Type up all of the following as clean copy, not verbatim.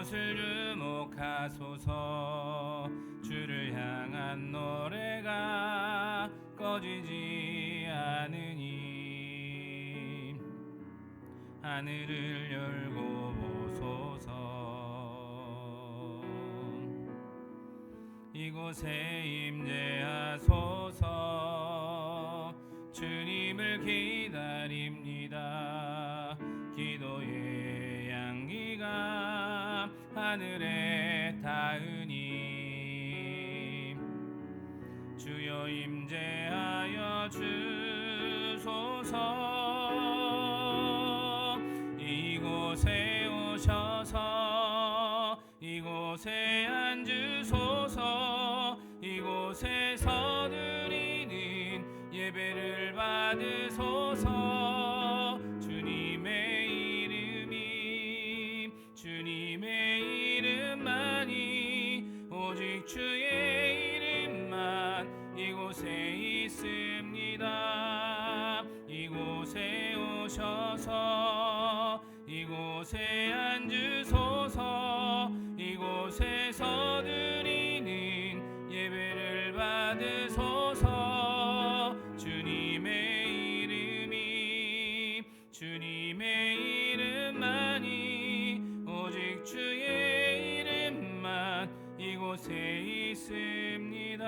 이곳을 주목하소서. 주를 향한 노래가 꺼지지 않으니 하늘을 열고 보소서. 이곳에 임재하소서. 주님을 기다립니다. 기도의 향기가 하늘에 닿으니 주여 임재하여 주소서. 이곳에 오셔서 이곳에 앉으소서. 이곳에서 드리는 예배를 받으소서. 주님의 이름만이 오직 주의 이름만 이곳에 있습니다. 이곳에 오셔서 이곳에 앉으소서. 이곳에서 드리는 예배를 받으소서. 주님의 이름만이 오직 주의 이름만 이곳에 있습니다.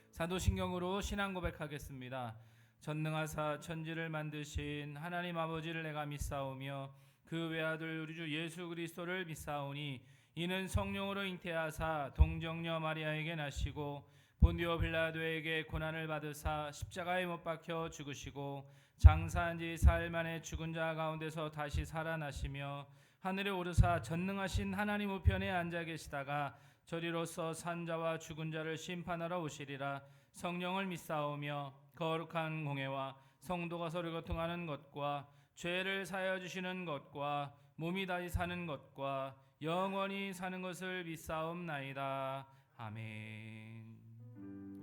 사도신경으로 신앙 고백하겠습니다. 전능하사 천지를 만드신 하나님 아버지를 내가 믿사오며 그 외아들 우리 주 예수 그리스도를 믿사오니 이는 성령으로 잉태하사 동정녀 마리아에게 나시고 본디오 빌라도에게 고난을 받으사 십자가에 못 박혀 죽으시고 장사한 지 사흘 만에 죽은 자 가운데서 다시 살아나시며 하늘에 오르사 전능하신 하나님 우편에 앉아 계시다가 저리로서 산자와 죽은 자를 심판하러 오시리라. 성령을 믿사오며 거룩한 공회와 성도가 서로 교통하는 것과 죄를 사하여 주시는 것과 몸이 다시 사는 것과 영원히 사는 것을 믿사옵나이다. 아멘.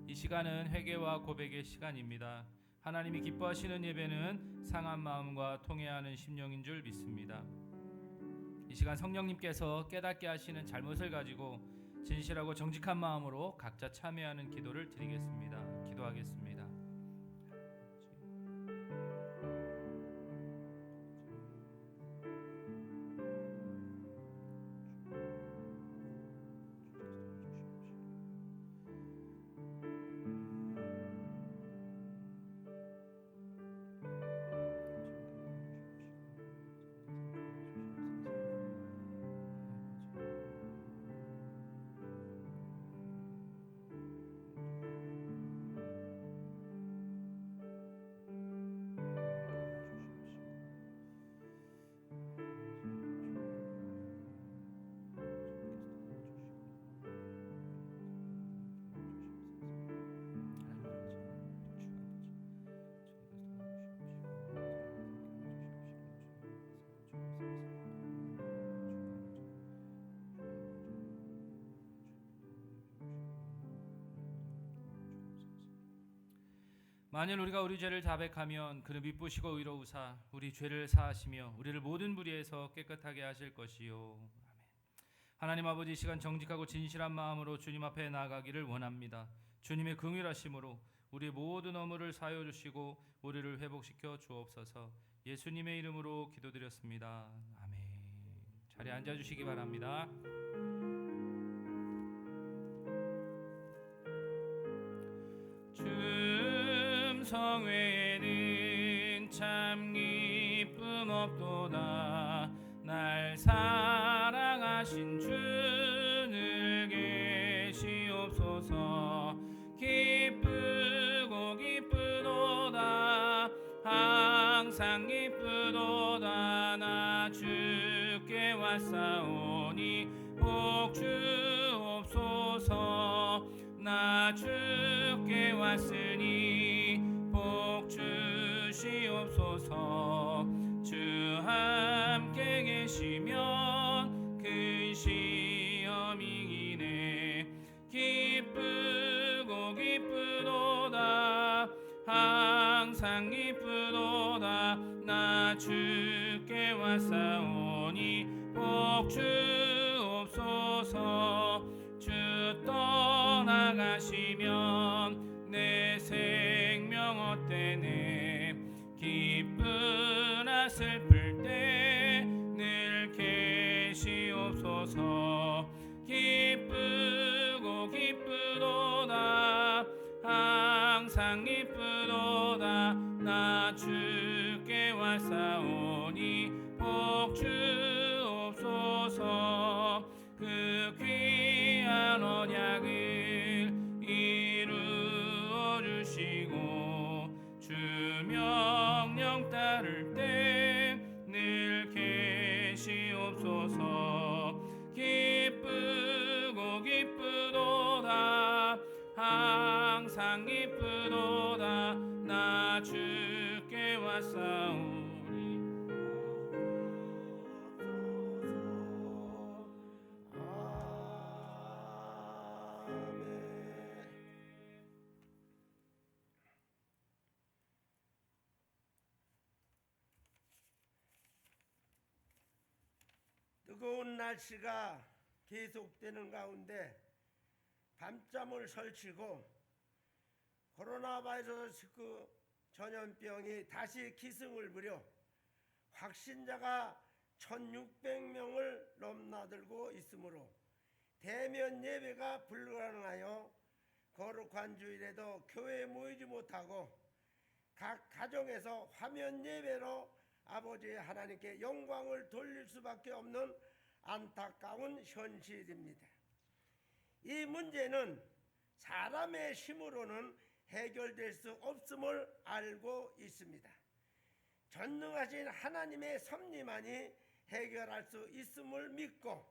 이 시간은 회개와 고백의 시간입니다. 하나님이 기뻐하시는 예배는 상한 마음과 통회하는 심령인 줄 믿습니다. 이 시간 성령님께서 깨닫게 하시는 잘못을 가지고 진실하고 정직한 마음으로 각자 참여하는 기도를 드리겠습니다. 기도하겠습니다. 만일 우리가 우리 죄를 자백하면 그는 미쁘시고 의로우사 우리 죄를 사하시며 우리를 모든 불의에서 깨끗하게 하실 것이요. 아멘. 하나님 아버지, 이 시간 정직하고 진실한 마음으로 주님 앞에 나아가기를 원합니다. 주님의 긍휼하심으로 우리 모든 허물을 사하여 주시고 우리를 회복시켜 주옵소서. 예수님의 이름으로 기도드렸습니다. 아멘. 자리에 앉아주시기 바랍니다. 성회에는 참 기쁨 없도다. 날 사랑하신 주를 계시옵소서. 기쁘고 기쁘도다. 항상 기쁘도다. 나 주께 왔사오니 복 주옵소서. 나 주께 왔으니 복 주시옵소서. 주 함께 계시면 큰 시험이 이네. 기쁘고 기쁘도다. 항상 기쁘도다. 나 나 주께 왔사오니 복 주옵소서. 주 떠나가시면 내 생명 헛되네. 기쁘나 슬플 때 늘 계시옵소서. 기쁘고 기쁘도다 항상 기쁘도다. 나 주께 왔사오니 복 주옵소서. 그 귀한 언약을 이루어 주시고 주 명령 따를 때 늘 계시옵소서. 기쁘고 기쁘도다 항상 기쁘도다. 나 주께 왔사오니 뜨거운 날씨가 계속되는 가운데 밤잠을 설치고 코로나 바이러스 전염병이 다시 기승을 부려 확진자가 1600명을 넘나들고 있으므로 대면 예배가 불가능하여 거룩한 주일에도 교회에 모이지 못하고 각 가정에서 화면 예배로 아버지 하나님께 영광을 돌릴 수밖에 없는 안타까운 현실입니다. 이 문제는 사람의 힘으로는 해결될 수 없음을 알고 있습니다. 전능하신 하나님의 섭리만이 해결할 수 있음을 믿고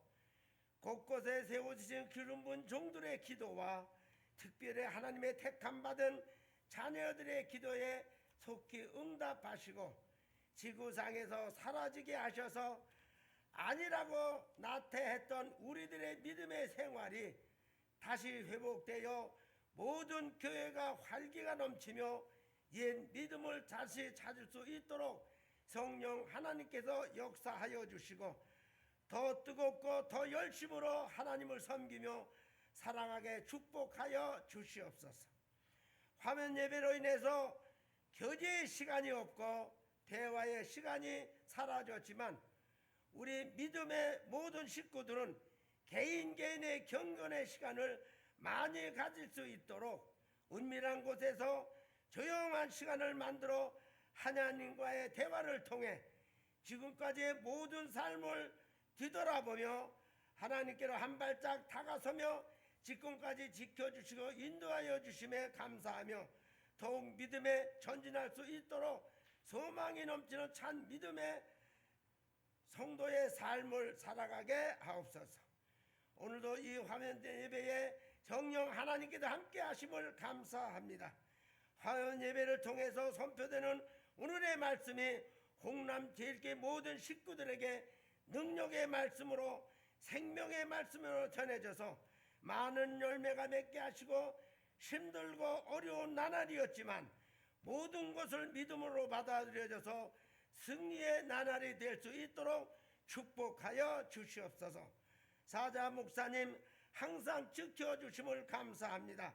곳곳에 세워주신 기름 부은 종들의 기도와 특별히 하나님의 택함 받은 자녀들의 기도에 속히 응답하시고 지구상에서 사라지게 하셔서 아니라고 나태했던 우리들의 믿음의 생활이 다시 회복되어 모든 교회가 활기가 넘치며 옛 믿음을 다시 찾을 수 있도록 성령 하나님께서 역사하여 주시고 더 뜨겁고 더 열심으로 하나님을 섬기며 사랑하게 축복하여 주시옵소서. 화면 예배로 인해서 교제의 시간이 없고 대화의 시간이 사라졌지만 우리 믿음의 모든 식구들은 개인의 경건의 시간을 많이 가질 수 있도록 은밀한 곳에서 조용한 시간을 만들어 하나님과의 대화를 통해 지금까지의 모든 삶을 뒤돌아보며 하나님께로 한 발짝 다가서며 지금까지 지켜주시고 인도하여 주심에 감사하며 더욱 믿음에 전진할 수 있도록 소망이 넘치는 참 믿음의 성도의 삶을 살아가게 하옵소서. 오늘도 이 화면 예배에 성령 하나님께서 함께 하심을 감사합니다. 화면 예배를 통해서 선포되는 오늘의 말씀이 홍남 제일교회 모든 식구들에게 능력의 말씀으로 생명의 말씀으로 전해져서 많은 열매가 맺게 하시고 힘들고 어려운 나날이었지만 모든 것을 믿음으로 받아들여져서 승리의 나날이 될 수 있도록 축복하여 주시옵소서. 사자 목사님 항상 지켜주심을 감사합니다.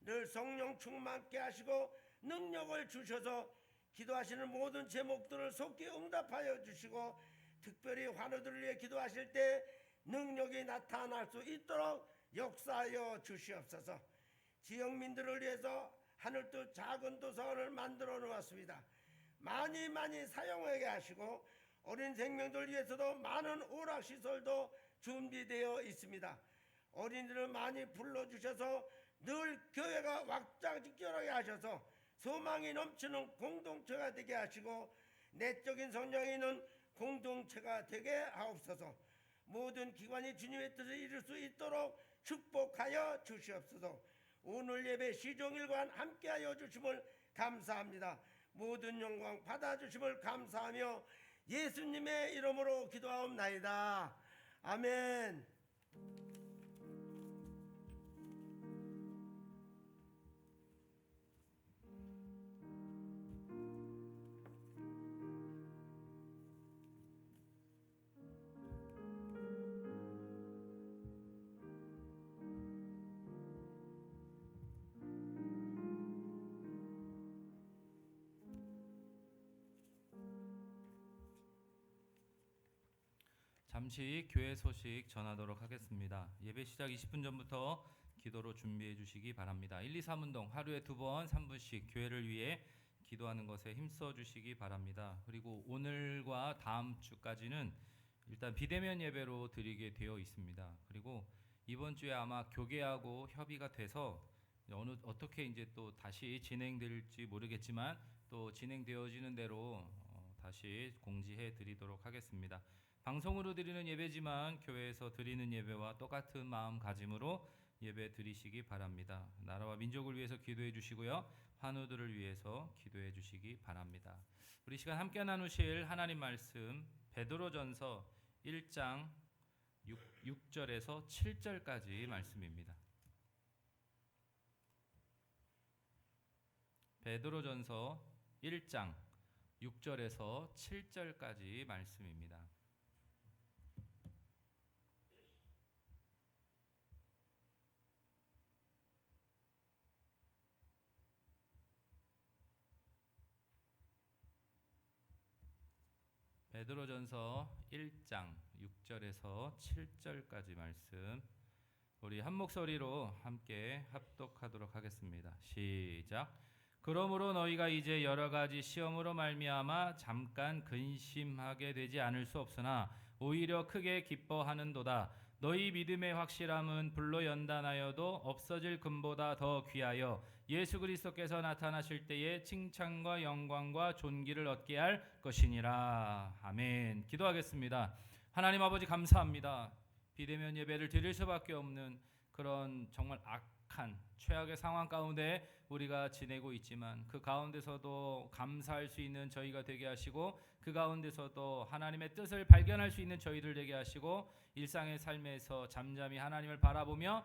늘 성령 충만케 하시고 능력을 주셔서 기도하시는 모든 제목들을 속히 응답하여 주시고 특별히 환우들을 위해 기도하실 때 능력이 나타날 수 있도록 역사하여 주시옵소서. 지역민들을 위해서 하늘도 작은 도서관을 만들어 놓았습니다. 많이 사용하게 하시고 어린 생명들 위해서도 많은 오락시설도 준비되어 있습니다. 어린이들을 많이 불러주셔서 늘 교회가 왁자지껄하게 하셔서 소망이 넘치는 공동체가 되게 하시고 내적인 성장이 있는 공동체가 되게 하옵소서. 모든 기관이 주님의 뜻을 이룰 수 있도록 축복하여 주시옵소서. 오늘 예배 시종일관 함께하여 주심을 감사합니다. 모든 영광 받아주심을 감사하며 예수님의 이름으로 기도하옵나이다. 아멘. 잠시 교회 소식 전하도록 하겠습니다. 예배 시작 20분 전부터 기도로 준비해 주시기 바랍니다. 1, 2, 3운동 하루에 2번 3분씩 교회를 위해 기도하는 것에 힘써 주시기 바랍니다. 그리고 오늘과 다음 주까지는 일단 비대면 예배로 드리게 되어 있습니다. 그리고 이번 주에 아마 교계하고 협의가 돼서 어떻게 이제 또 다시 진행될지 모르겠지만 또 진행되어지는 대로 다시 공지해 드리도록 하겠습니다. 방송으로 드리는 예배지만 교회에서 드리는 예배와 똑같은 마음가짐으로 예배 드리시기 바랍니다. 나라와 민족을 위해서 기도해 주시고요. 환우들을 위해서 기도해 주시기 바랍니다. 우리 시간 함께 나누실 하나님 말씀 베드로전서 1장 6절에서 7절까지 말씀입니다. 베드로전서 1장 6절에서 7절까지 말씀입니다. 베드로전서 1장 6절에서 7절까지 말씀 우리 한 목소리로 함께 합독하도록 하겠습니다. 시작. 그러므로 너희가 이제 여러 가지 시험으로 말미암아 잠깐 근심하게 되지 않을 수 없으나 오히려 크게 기뻐하는도다. 너희 믿음의 확실함은 불로 연단하여도 없어질 금보다 더 귀하여 예수 그리스도께서 나타나실 때에 칭찬과 영광과 존귀를 얻게 할 것이니라. 아멘. 기도하겠습니다. 하나님 아버지 감사합니다. 비대면 예배를 드릴 수밖에 없는 그런 정말 악한 최악의 상황 가운데 우리가 지내고 있지만 그 가운데서도 감사할 수 있는 저희가 되게 하시고 그 가운데서도 하나님의 뜻을 발견할 수 있는 저희들 되게 하시고 일상의 삶에서 잠잠히 하나님을 바라보며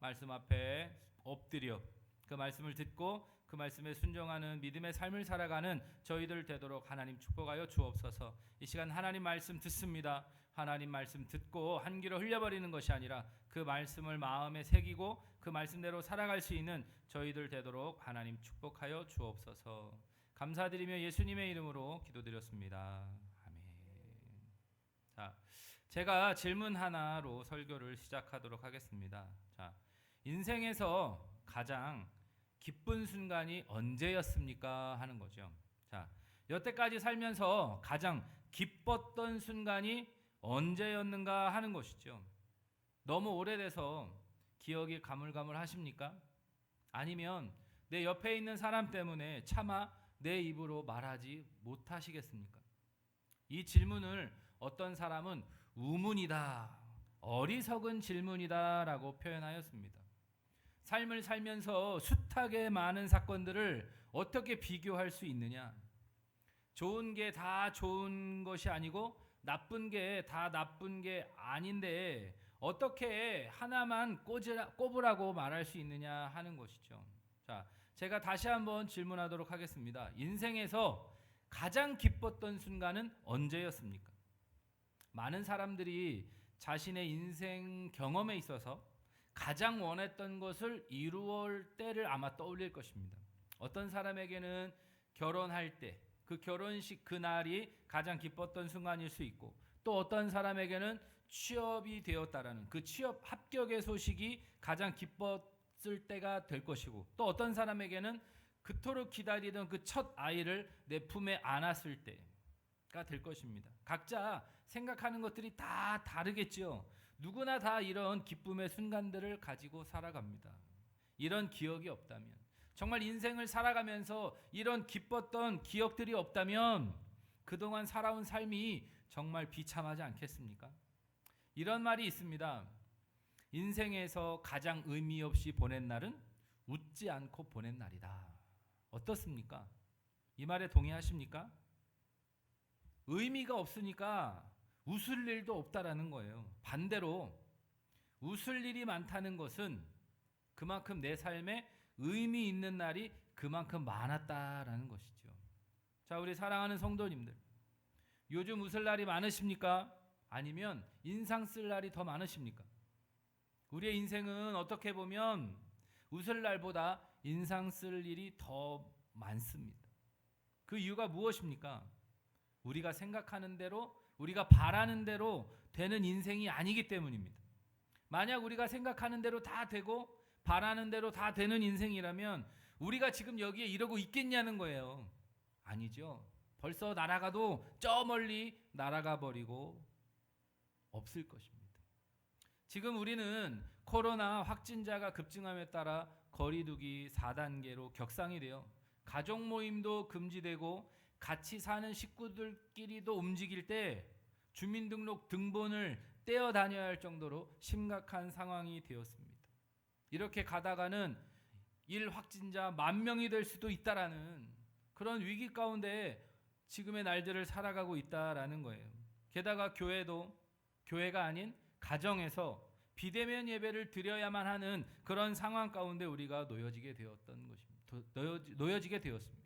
말씀 앞에 엎드려 그 말씀을 듣고 그 말씀에 순종하는 믿음의 삶을 살아가는 저희들 되도록 하나님 축복하여 주옵소서. 이 시간 하나님 말씀 듣습니다. 하나님 말씀 듣고 한 귀로 흘려버리는 것이 아니라 그 말씀을 마음에 새기고 그 말씀대로 살아갈 수 있는 저희들 되도록 하나님 축복하여 주옵소서. 감사드리며 예수님의 이름으로 기도드렸습니다. 아멘. 자, 제가 질문 하나로 설교를 시작하도록 하겠습니다. 자, 인생에서 가장 기쁜 순간이 언제였습니까? 하는 거죠. 자, 여태까지 살면서 가장 기뻤던 순간이 언제였는가 하는 것이죠. 너무 오래돼서 기억이 가물가물하십니까? 아니면 내 옆에 있는 사람 때문에 차마 내 입으로 말하지 못하시겠습니까? 이 질문을 어떤 사람은 우문이다, 어리석은 질문이다라고 표현하였습니다. 삶을 살면서 숱하게 많은 사건들을 어떻게 비교할 수 있느냐? 좋은 게 다 좋은 것이 아니고 나쁜 게 다 나쁜 게 아닌데 어떻게 하나만 꼽으라고 말할 수 있느냐 하는 것이죠. 자, 제가 다시 한번 질문하도록 하겠습니다. 인생에서 가장 기뻤던 순간은 언제였습니까? 많은 사람들이 자신의 인생 경험에 있어서 가장 원했던 것을 이루을 때를 아마 떠올릴 것입니다. 어떤 사람에게는 결혼할 때 그 결혼식 그날이 가장 기뻤던 순간일 수 있고 또 어떤 사람에게는 취업이 되었다라는 그 취업 합격의 소식이 가장 기뻤을 때가 될 것이고 또 어떤 사람에게는 그토록 기다리던 그 첫 아이를 내 품에 안았을 때가 될 것입니다. 각자 생각하는 것들이 다 다르겠죠. 누구나 다 이런 기쁨의 순간들을 가지고 살아갑니다. 이런 기억이 없다면 정말 인생을 살아가면서 이런 기뻤던 기억들이 없다면 그동안 살아온 삶이 정말 비참하지 않겠습니까? 이런 말이 있습니다. 인생에서 가장 의미 없이 보낸 날은 웃지 않고 보낸 날이다. 어떻습니까? 이 말에 동의하십니까? 의미가 없으니까 웃을 일도 없다라는 거예요. 반대로 웃을 일이 많다는 것은 그만큼 내 삶에 의미 있는 날이 그만큼 많았다라는 것이죠. 자, 우리 사랑하는 성도님들, 요즘 웃을 날이 많으십니까? 아니면 인상 쓸 날이 더 많으십니까? 우리의 인생은 어떻게 보면 웃을 날보다 인상 쓸 일이 더 많습니다. 그 이유가 무엇입니까? 우리가 생각하는 대로, 우리가 바라는 대로 되는 인생이 아니기 때문입니다. 만약 우리가 생각하는 대로 다 되고 바라는 대로 다 되는 인생이라면 우리가 지금 여기에 이러고 있겠냐는 거예요. 아니죠. 벌써 날아가도 저 멀리 날아가 버리고 없을 것입니다. 지금 우리는 코로나 확진자가 급증함에 따라 거리두기 4단계로 격상이 되어 가족 모임도 금지되고 같이 사는 식구들끼리도 움직일 때 주민등록 등본을 떼어 다녀야 할 정도로 심각한 상황이 되었습니다. 이렇게 가다가는 1확진자 10,000명이 될 수도 있다라는 그런 위기 가운데 지금의 날들을 살아가고 있다라는 거예요. 게다가 교회가 아닌 가정에서 비대면 예배를 드려야만 하는 그런 상황 가운데 우리가 놓여지게 되었던 것입니다. 놓여지게 되었습니다.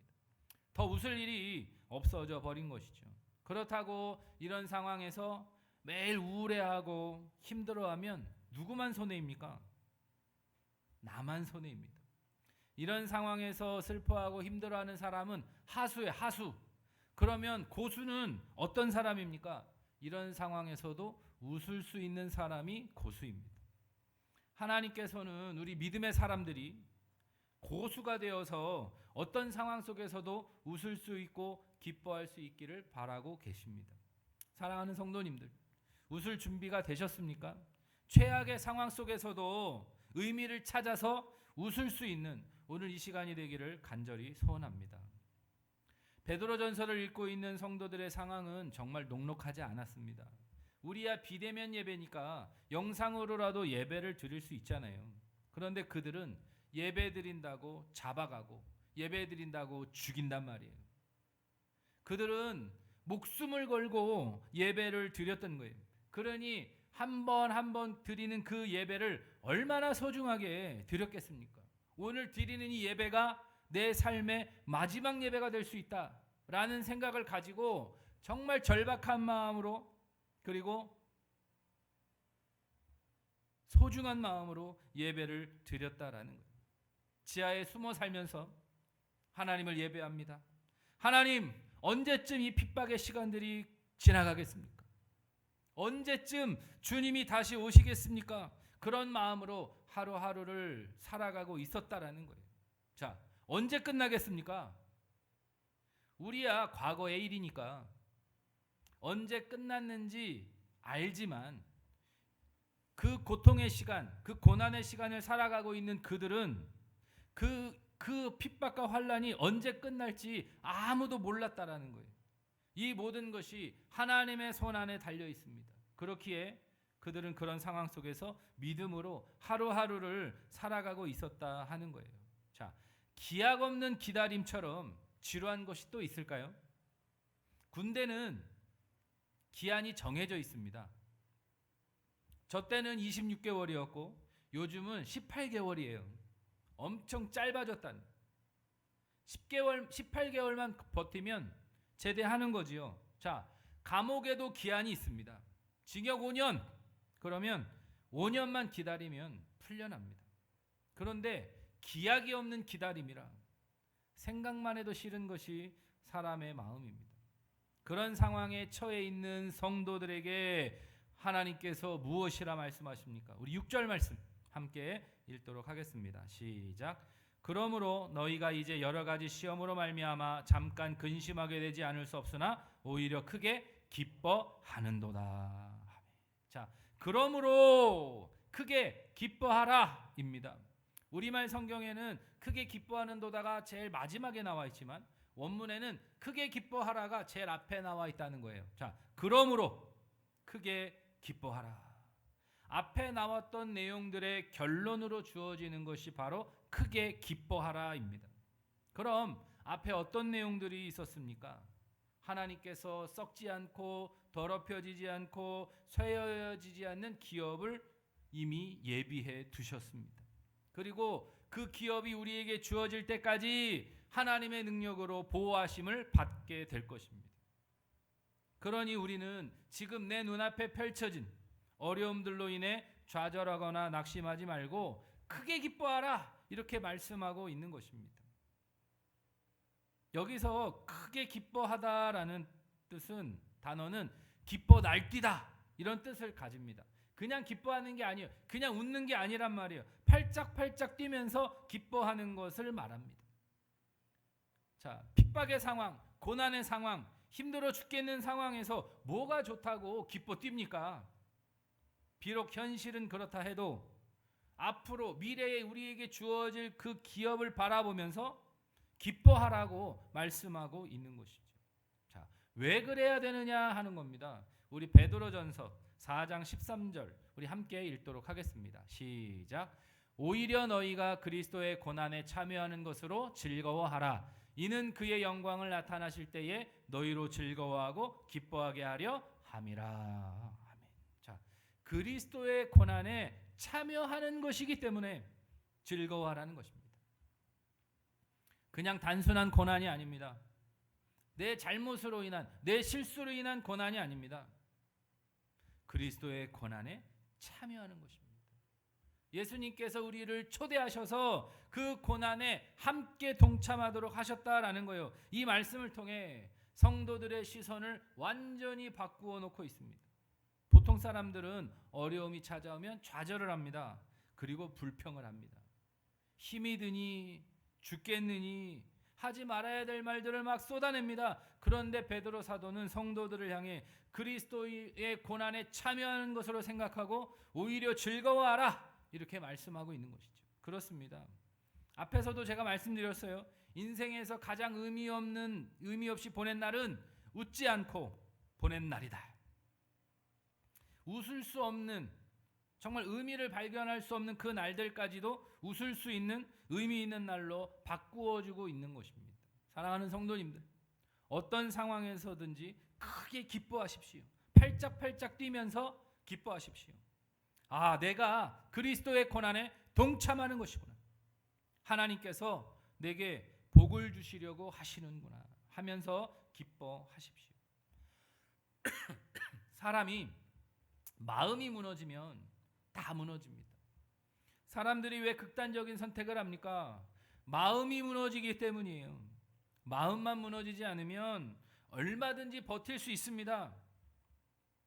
더 웃을 일이 없어져 버린 것이죠. 그렇다고 이런 상황에서 매일 우울해하고 힘들어하면 누구만 손해입니까? 나만 손해입니다. 이런 상황에서 슬퍼하고 힘들어하는 사람은 하수예요, 하수. 그러면 고수는 어떤 사람입니까? 이런 상황에서도 웃을 수 있는 사람이 고수입니다. 하나님께서는 우리 믿음의 사람들이 고수가 되어서 어떤 상황 속에서도 웃을 수 있고 기뻐할 수 있기를 바라고 계십니다. 사랑하는 성도님들, 웃을 준비가 되셨습니까? 최악의 상황 속에서도 의미를 찾아서 웃을 수 있는 오늘 이 시간이 되기를 간절히 소원합니다. 베드로전서를 읽고 있는 성도들의 상황은 정말 녹록하지 않았습니다. 우리야 비대면 예배니까 영상으로라도 예배를 드릴 수 있잖아요. 그런데 그들은 예배 드린다고 잡아가고 예배 드린다고 죽인단 말이에요. 그들은 목숨을 걸고 예배를 드렸던 거예요. 그러니 한 번 한 번 드리는 그 예배를 얼마나 소중하게 드렸겠습니까? 오늘 드리는 이 예배가 내 삶의 마지막 예배가 될 수 있다라는 생각을 가지고 정말 절박한 마음으로 그리고 소중한 마음으로 예배를 드렸다라는 거예요. 지하에 숨어 살면서 하나님을 예배합니다. 하나님, 언제쯤 이 핍박의 시간들이 지나가겠습니까? 언제쯤 주님이 다시 오시겠습니까? 그런 마음으로 하루하루를 살아가고 있었다라는 거예요. 자, 언제 끝나겠습니까? 우리야 과거의 일이니까 언제 끝났는지 알지만 그 고통의 시간, 그 고난의 시간을 살아가고 있는 그들은 그 핍박과 환난이 언제 끝날지 아무도 몰랐다라는 거예요. 이 모든 것이 하나님의 손 안에 달려 있습니다. 그렇기에 그들은 그런 상황 속에서 믿음으로 하루하루를 살아가고 있었다 하는 거예요. 자, 기약 없는 기다림처럼 지루한 것이 또 있을까요? 군대는 기한이 정해져 있습니다. 저 때는 26개월이었고 요즘은 18개월이에요. 엄청 짧아졌다는. 18개월만 버티면 제대하는 거지요. 자, 감옥에도 기한이 있습니다. 징역 5년. 그러면 5년만 기다리면 풀려납니다. 그런데 기약이 없는 기다림이라 생각만 해도 싫은 것이 사람의 마음입니다. 그런 상황에 처해 있는 성도들에게 하나님께서 무엇이라 말씀하십니까? 우리 6절 말씀 함께 읽도록 하겠습니다. 시작. 그러므로 너희가 이제 여러 가지 시험으로 말미암아 잠깐 근심하게 되지 않을 수 없으나 오히려 크게 기뻐하는도다. 자, 그러므로 크게 기뻐하라입니다. 우리말 성경에는 크게 기뻐하는도다가 제일 마지막에 나와 있지만 원문에는 크게 기뻐하라가 제일 앞에 나와 있다는 거예요. 자, 그러므로 크게 기뻐하라. 앞에 나왔던 내용들의 결론으로 주어지는 것이 바로 크게 기뻐하라입니다. 그럼 앞에 어떤 내용들이 있었습니까? 하나님께서 썩지 않고 더럽혀지지 않고 쇠어지지 않는 기업을 이미 예비해 두셨습니다. 그리고 그 기업이 우리에게 주어질 때까지 하나님의 능력으로 보호하심을 받게 될 것입니다. 그러니 우리는 지금 내 눈앞에 펼쳐진 어려움들로 인해 좌절하거나 낙심하지 말고 크게 기뻐하라 이렇게 말씀하고 있는 것입니다. 여기서 크게 기뻐하다라는 뜻은 단어는 기뻐 날뛰다 이런 뜻을 가집니다. 그냥 기뻐하는 게 아니에요. 그냥 웃는 게 아니란 말이에요. 팔짝팔짝 뛰면서 기뻐하는 것을 말합니다. 자, 핍박의 상황, 고난의 상황, 힘들어 죽겠는 상황에서 뭐가 좋다고 기뻐 뜁니까? 비록 현실은 그렇다 해도 앞으로 미래에 우리에게 주어질 그 기업을 바라보면서 기뻐하라고 말씀하고 있는 것이죠. 자, 왜 그래야 되느냐 하는 겁니다. 우리 베드로전서 4장 13절 우리 함께 읽도록 하겠습니다. 시작. 오히려 너희가 그리스도의 고난에 참여하는 것으로 즐거워하라. 이는 그의 영광을 나타나실 때에 너희로 즐거워하고 기뻐하게 하려 함이라. 아멘. 자, 그리스도의 고난에 참여하는 것이기 때문에 즐거워하라는 것입니다. 그냥 단순한 고난이 아닙니다. 내 잘못으로 인한, 내 실수로 인한 고난이 아닙니다. 그리스도의 고난에 참여하는 것입니다. 예수님께서 우리를 초대하셔서 그 고난에 함께 동참하도록 하셨다라는 거예요. 이 말씀을 통해 성도들의 시선을 완전히 바꾸어 놓고 있습니다. 보통 사람들은 어려움이 찾아오면 좌절을 합니다. 그리고 불평을 합니다. 힘이 드니 죽겠느니 하지 말아야 될 말들을 막 쏟아냅니다. 그런데 베드로 사도는 성도들을 향해 그리스도의 고난에 참여하는 것으로 생각하고 오히려 즐거워하라 이렇게 말씀하고 있는 것이죠. 그렇습니다. 앞에서도 제가 말씀드렸어요. 인생에서 가장 의미 없이 보낸 날은 웃지 않고 보낸 날이다. 웃을 수 없는, 정말 의미를 발견할 수 없는 그 날들까지도 웃을 수 있는 의미 있는 날로 바꾸어주고 있는 것입니다. 사랑하는 성도님들, 어떤 상황에서든지 크게 기뻐하십시오. 팔짝팔짝 뛰면서 기뻐하십시오. 아, 내가 그리스도의 고난에 동참하는 것이구나. 하나님께서 내게 복을 주시려고 하시는구나 하면서 기뻐하십시오. 사람이 마음이 무너지면 다 무너집니다. 사람들이 왜 극단적인 선택을 합니까? 마음이 무너지기 때문이에요. 마음만 무너지지 않으면 얼마든지 버틸 수 있습니다.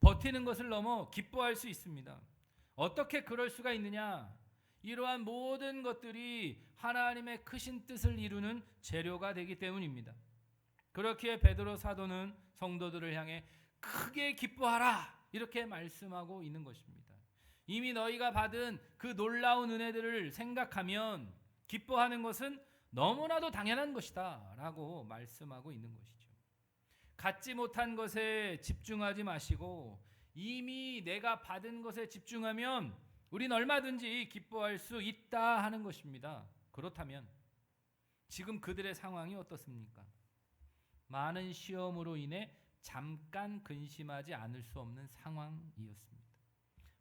버티는 것을 넘어 기뻐할 수 있습니다. 어떻게 그럴 수가 있느냐? 이러한 모든 것들이 하나님의 크신 뜻을 이루는 재료가 되기 때문입니다. 그렇기에 베드로 사도는 성도들을 향해 크게 기뻐하라 이렇게 말씀하고 있는 것입니다. 이미 너희가 받은 그 놀라운 은혜들을 생각하면 기뻐하는 것은 너무나도 당연한 것이다 라고 말씀하고 있는 것이죠. 갖지 못한 것에 집중하지 마시고 이미 내가 받은 것에 집중하면 우린 얼마든지 기뻐할 수 있다 하는 것입니다. 그렇다면 지금 그들의 상황이 어떻습니까? 많은 시험으로 인해 잠깐 근심하지 않을 수 없는 상황이었습니다.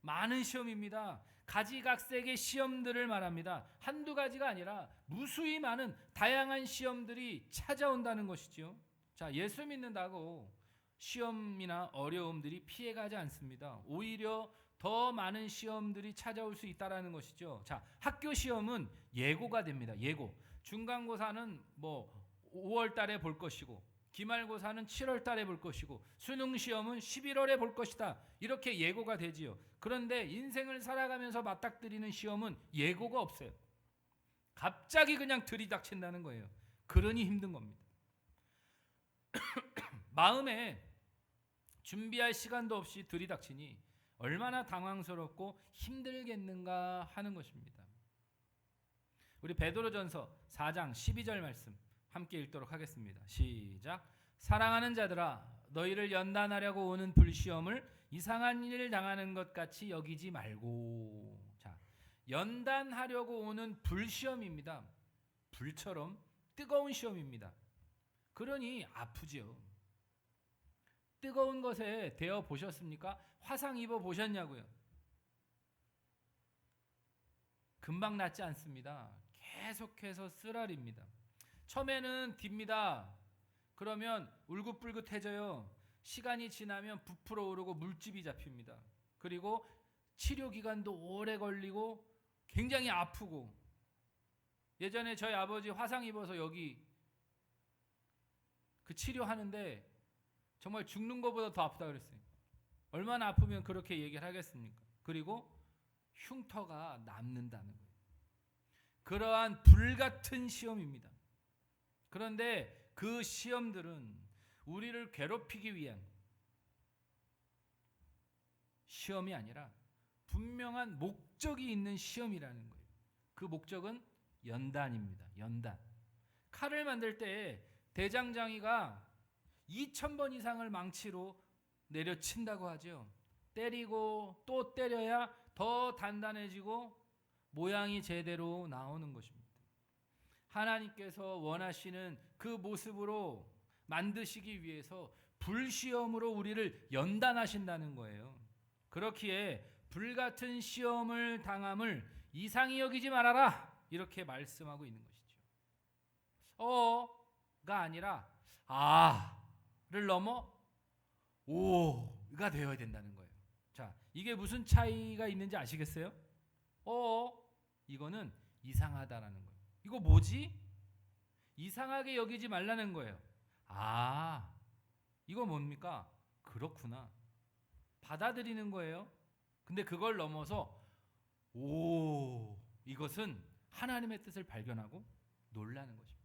많은 시험입니다. 가지각색의 시험들을 말합니다. 한두 가지가 아니라 무수히 많은 다양한 시험들이 찾아온다는 것이죠. 자, 예수 믿는다고 시험이나 어려움들이 피해가지 않습니다. 오히려 더 많은 시험들이 찾아올 수 있다라는 것이죠. 자, 학교 시험은 예고가 됩니다. 예고. 중간고사는 5월 달에 볼 것이고 기말고사는 7월 달에 볼 것이고 수능 시험은 11월에 볼 것이다. 이렇게 예고가 되지요. 그런데 인생을 살아가면서 맞닥뜨리는 시험은 예고가 없어요. 갑자기 그냥 들이닥친다는 거예요. 그러니 힘든 겁니다. 마음에 준비할 시간도 없이 들이닥치니 얼마나 당황스럽고 힘들겠는가 하는 것입니다. 우리 베드로전서 4장 12절 말씀 함께 읽도록 하겠습니다. 시작. 사랑하는 자들아, 너희를 연단하려고 오는 불시험을 이상한 일을 당하는 것 같이 여기지 말고. 자, 연단하려고 오는 불시험입니다. 불처럼 뜨거운 시험입니다. 그러니 아프지요. 뜨거운 것에 대어 보셨습니까? 화상 입어 보셨냐고요? 금방 낫지 않습니다. 계속해서 쓰라립니다. 처음에는 딥니다. 그러면 울긋불긋해져요. 시간이 지나면 부풀어 오르고 물집이 잡힙니다. 그리고 치료 기간도 오래 걸리고 굉장히 아프고, 예전에 저희 아버지 화상 입어서 여기 그 치료하는데 정말 죽는 것보다 더 아프다 그랬어요. 얼마나 아프면 그렇게 얘기를 하겠습니까? 그리고 흉터가 남는다는 거예요. 그러한 불같은 시험입니다. 그런데 그 시험들은 우리를 괴롭히기 위한 시험이 아니라 분명한 목적이 있는 시험이라는 거예요. 그 목적은 연단입니다. 연단. 칼을 만들 때 대장장이가 2000번 이상을 망치로 내려친다고 하죠. 때리고 또 때려야 더 단단해지고 모양이 제대로 나오는 것입니다. 하나님께서 원하시는 그 모습으로 만드시기 위해서 불시험으로 우리를 연단하신다는 거예요. 그렇기에 불같은 시험을 당함을 이상히 여기지 말아라, 이렇게 말씀하고 있는 것이죠. 가 아니라 아를 넘어 오가 되어야 된다는 거예요. 자, 이게 무슨 차이가 있는지 아시겠어요? 이거는 이상하다라는 거예요. 이거 뭐지? 이상하게 여기지 말라는 거예요. 이거 뭡니까? 그렇구나. 받아들이는 거예요. 근데 그걸 넘어서 이것은 하나님의 뜻을 발견하고 놀라는 것입니다.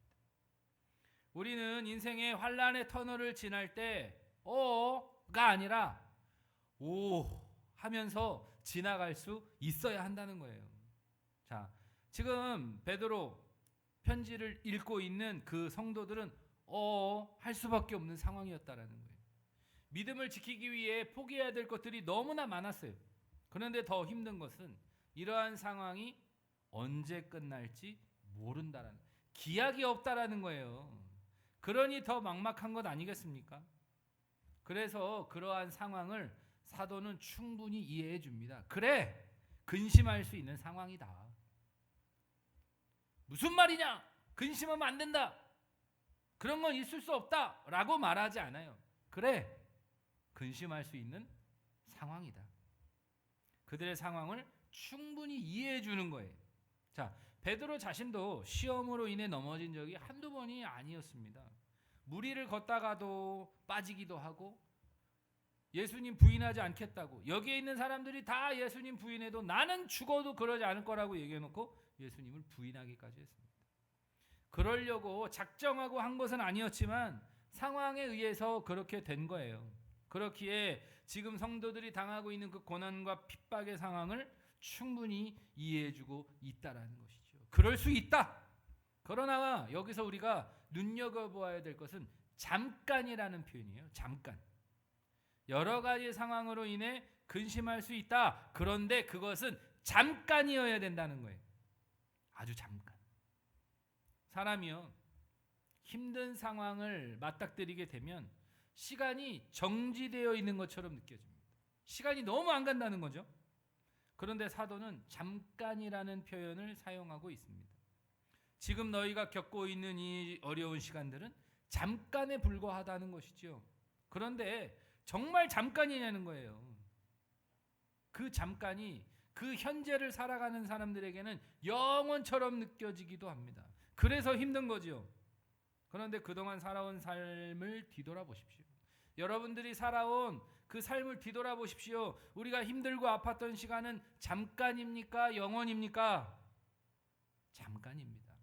우리는 인생의 환란의 터널을 지날 때 가 아니라 하면서 지나갈 수 있어야 한다는 거예요. 자, 지금 베드로 편지를 읽고 있는 그 성도들은 할 수밖에 없는 상황이었다라는 거예요. 믿음을 지키기 위해 포기해야 될 것들이 너무나 많았어요. 그런데 더 힘든 것은 이러한 상황이 언제 끝날지 모른다라는, 기약이 없다라는 거예요. 그러니 더 막막한 것 아니겠습니까? 그래서 그러한 상황을 사도는 충분히 이해해 줍니다. 그래, 근심할 수 있는 상황이다. 무슨 말이냐? 근심하면 안 된다. 그런 건 있을 수 없다 라고 말하지 않아요. 그래, 근심할 수 있는 상황이다. 그들의 상황을 충분히 이해해 주는 거예요. 자, 베드로 자신도 시험으로 인해 넘어진 적이 한두 번이 아니었습니다. 무리를 걷다가도 빠지기도 하고, 예수님 부인하지 않겠다고, 여기에 있는 사람들이 다 예수님 부인해도 나는 죽어도 그러지 않을 거라고 얘기해놓고 예수님을 부인하기까지 했습니다. 그러려고 작정하고 한 것은 아니었지만 상황에 의해서 그렇게 된 거예요. 그렇기에 지금 성도들이 당하고 있는 그 고난과 핍박의 상황을 충분히 이해해주고 있다라는 것이죠. 그럴 수 있다. 그러나 여기서 우리가 눈여겨보아야 될 것은 잠깐이라는 표현이에요. 잠깐. 여러 가지 상황으로 인해 근심할 수 있다. 그런데 그것은 잠깐이어야 된다는 거예요. 아주 잠깐. 사람이요, 힘든 상황을 맞닥뜨리게 되면 시간이 정지되어 있는 것처럼 느껴집니다. 시간이 너무 안 간다는 거죠. 그런데 사도는 잠깐이라는 표현을 사용하고 있습니다. 지금 너희가 겪고 있는 이 어려운 시간들은 잠깐에 불과하다는 것이죠. 그런데 정말 잠깐이냐는 거예요. 그 잠깐이 그 현재를 살아가는 사람들에게는 영원처럼 느껴지기도 합니다. 그래서 힘든 거지요. 그런데 그동안 살아온 삶을 뒤돌아보십시오. 여러분들이 살아온 그 삶을 뒤돌아보십시오. 우리가 힘들고 아팠던 시간은 잠깐입니까? 영원입니까? 잠깐입니다.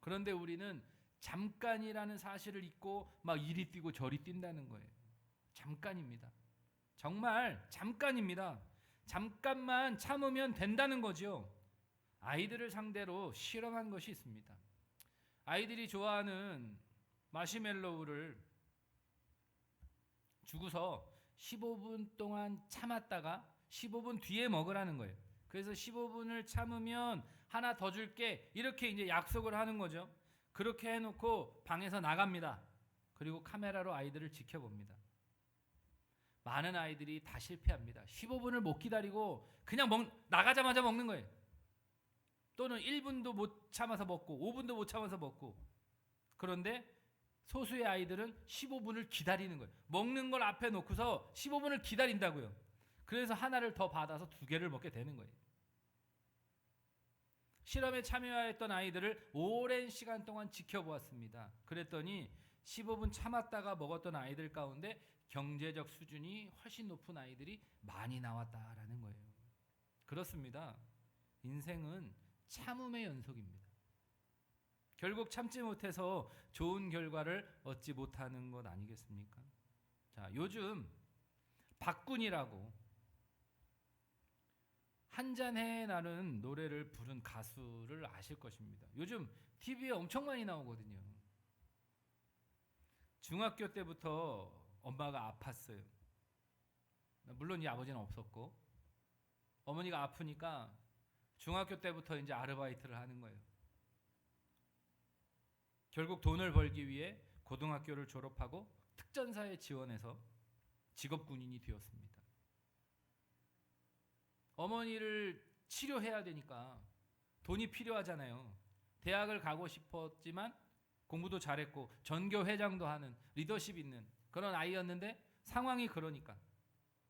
그런데 우리는 잠깐이라는 사실을 잊고 막 이리 뛰고 저리 뛴다는 거예요. 잠깐입니다. 정말 잠깐입니다. 잠깐만 참으면 된다는 거죠. 아이들을 상대로 실험한 것이 있습니다. 아이들이 좋아하는 마시멜로우를 주고서 15분 동안 참았다가 15분 뒤에 먹으라는 거예요. 그래서 15분을 참으면 하나 더 줄게, 이렇게 이제 약속을 하는 거죠. 그렇게 해놓고 방에서 나갑니다. 그리고 카메라로 아이들을 지켜봅니다. 많은 아이들이 다 실패합니다. 15분을 못 기다리고 그냥 나가자마자 먹는 거예요. 또는 1분도 못 참아서 먹고 5분도 못 참아서 먹고. 그런데 소수의 아이들은 15분을 기다리는 거예요. 먹는 걸 앞에 놓고서 15분을 기다린다고요. 그래서 하나를 더 받아서 2개를 먹게 되는 거예요. 실험에 참여했던 아이들을 오랜 시간 동안 지켜보았습니다. 그랬더니 15분 참았다가 먹었던 아이들 가운데 경제적 수준이 훨씬 높은 아이들이 많이 나왔다라는 거예요. 그렇습니다. 인생은 참음의 연속입니다. 결국 참지 못해서 좋은 결과를 얻지 못하는 것 아니겠습니까? 자, 요즘 박군이라고 한잔해 나는 노래를 부른 가수를 아실 것입니다. 요즘 TV에 엄청 많이 나오거든요. 중학교 때부터 엄마가 아팠어요. 물론 이 아버지는 없었고 어머니가 아프니까 중학교 때부터 이제 아르바이트를 하는 거예요. 결국 돈을 벌기 위해 고등학교를 졸업하고 특전사에 지원해서 직업군인이 되었습니다. 어머니를 치료해야 되니까 돈이 필요하잖아요. 대학을 가고 싶었지만 공부도 잘했고 전교 회장도 하는 리더십 있는 그런 아이였는데 상황이 그러니까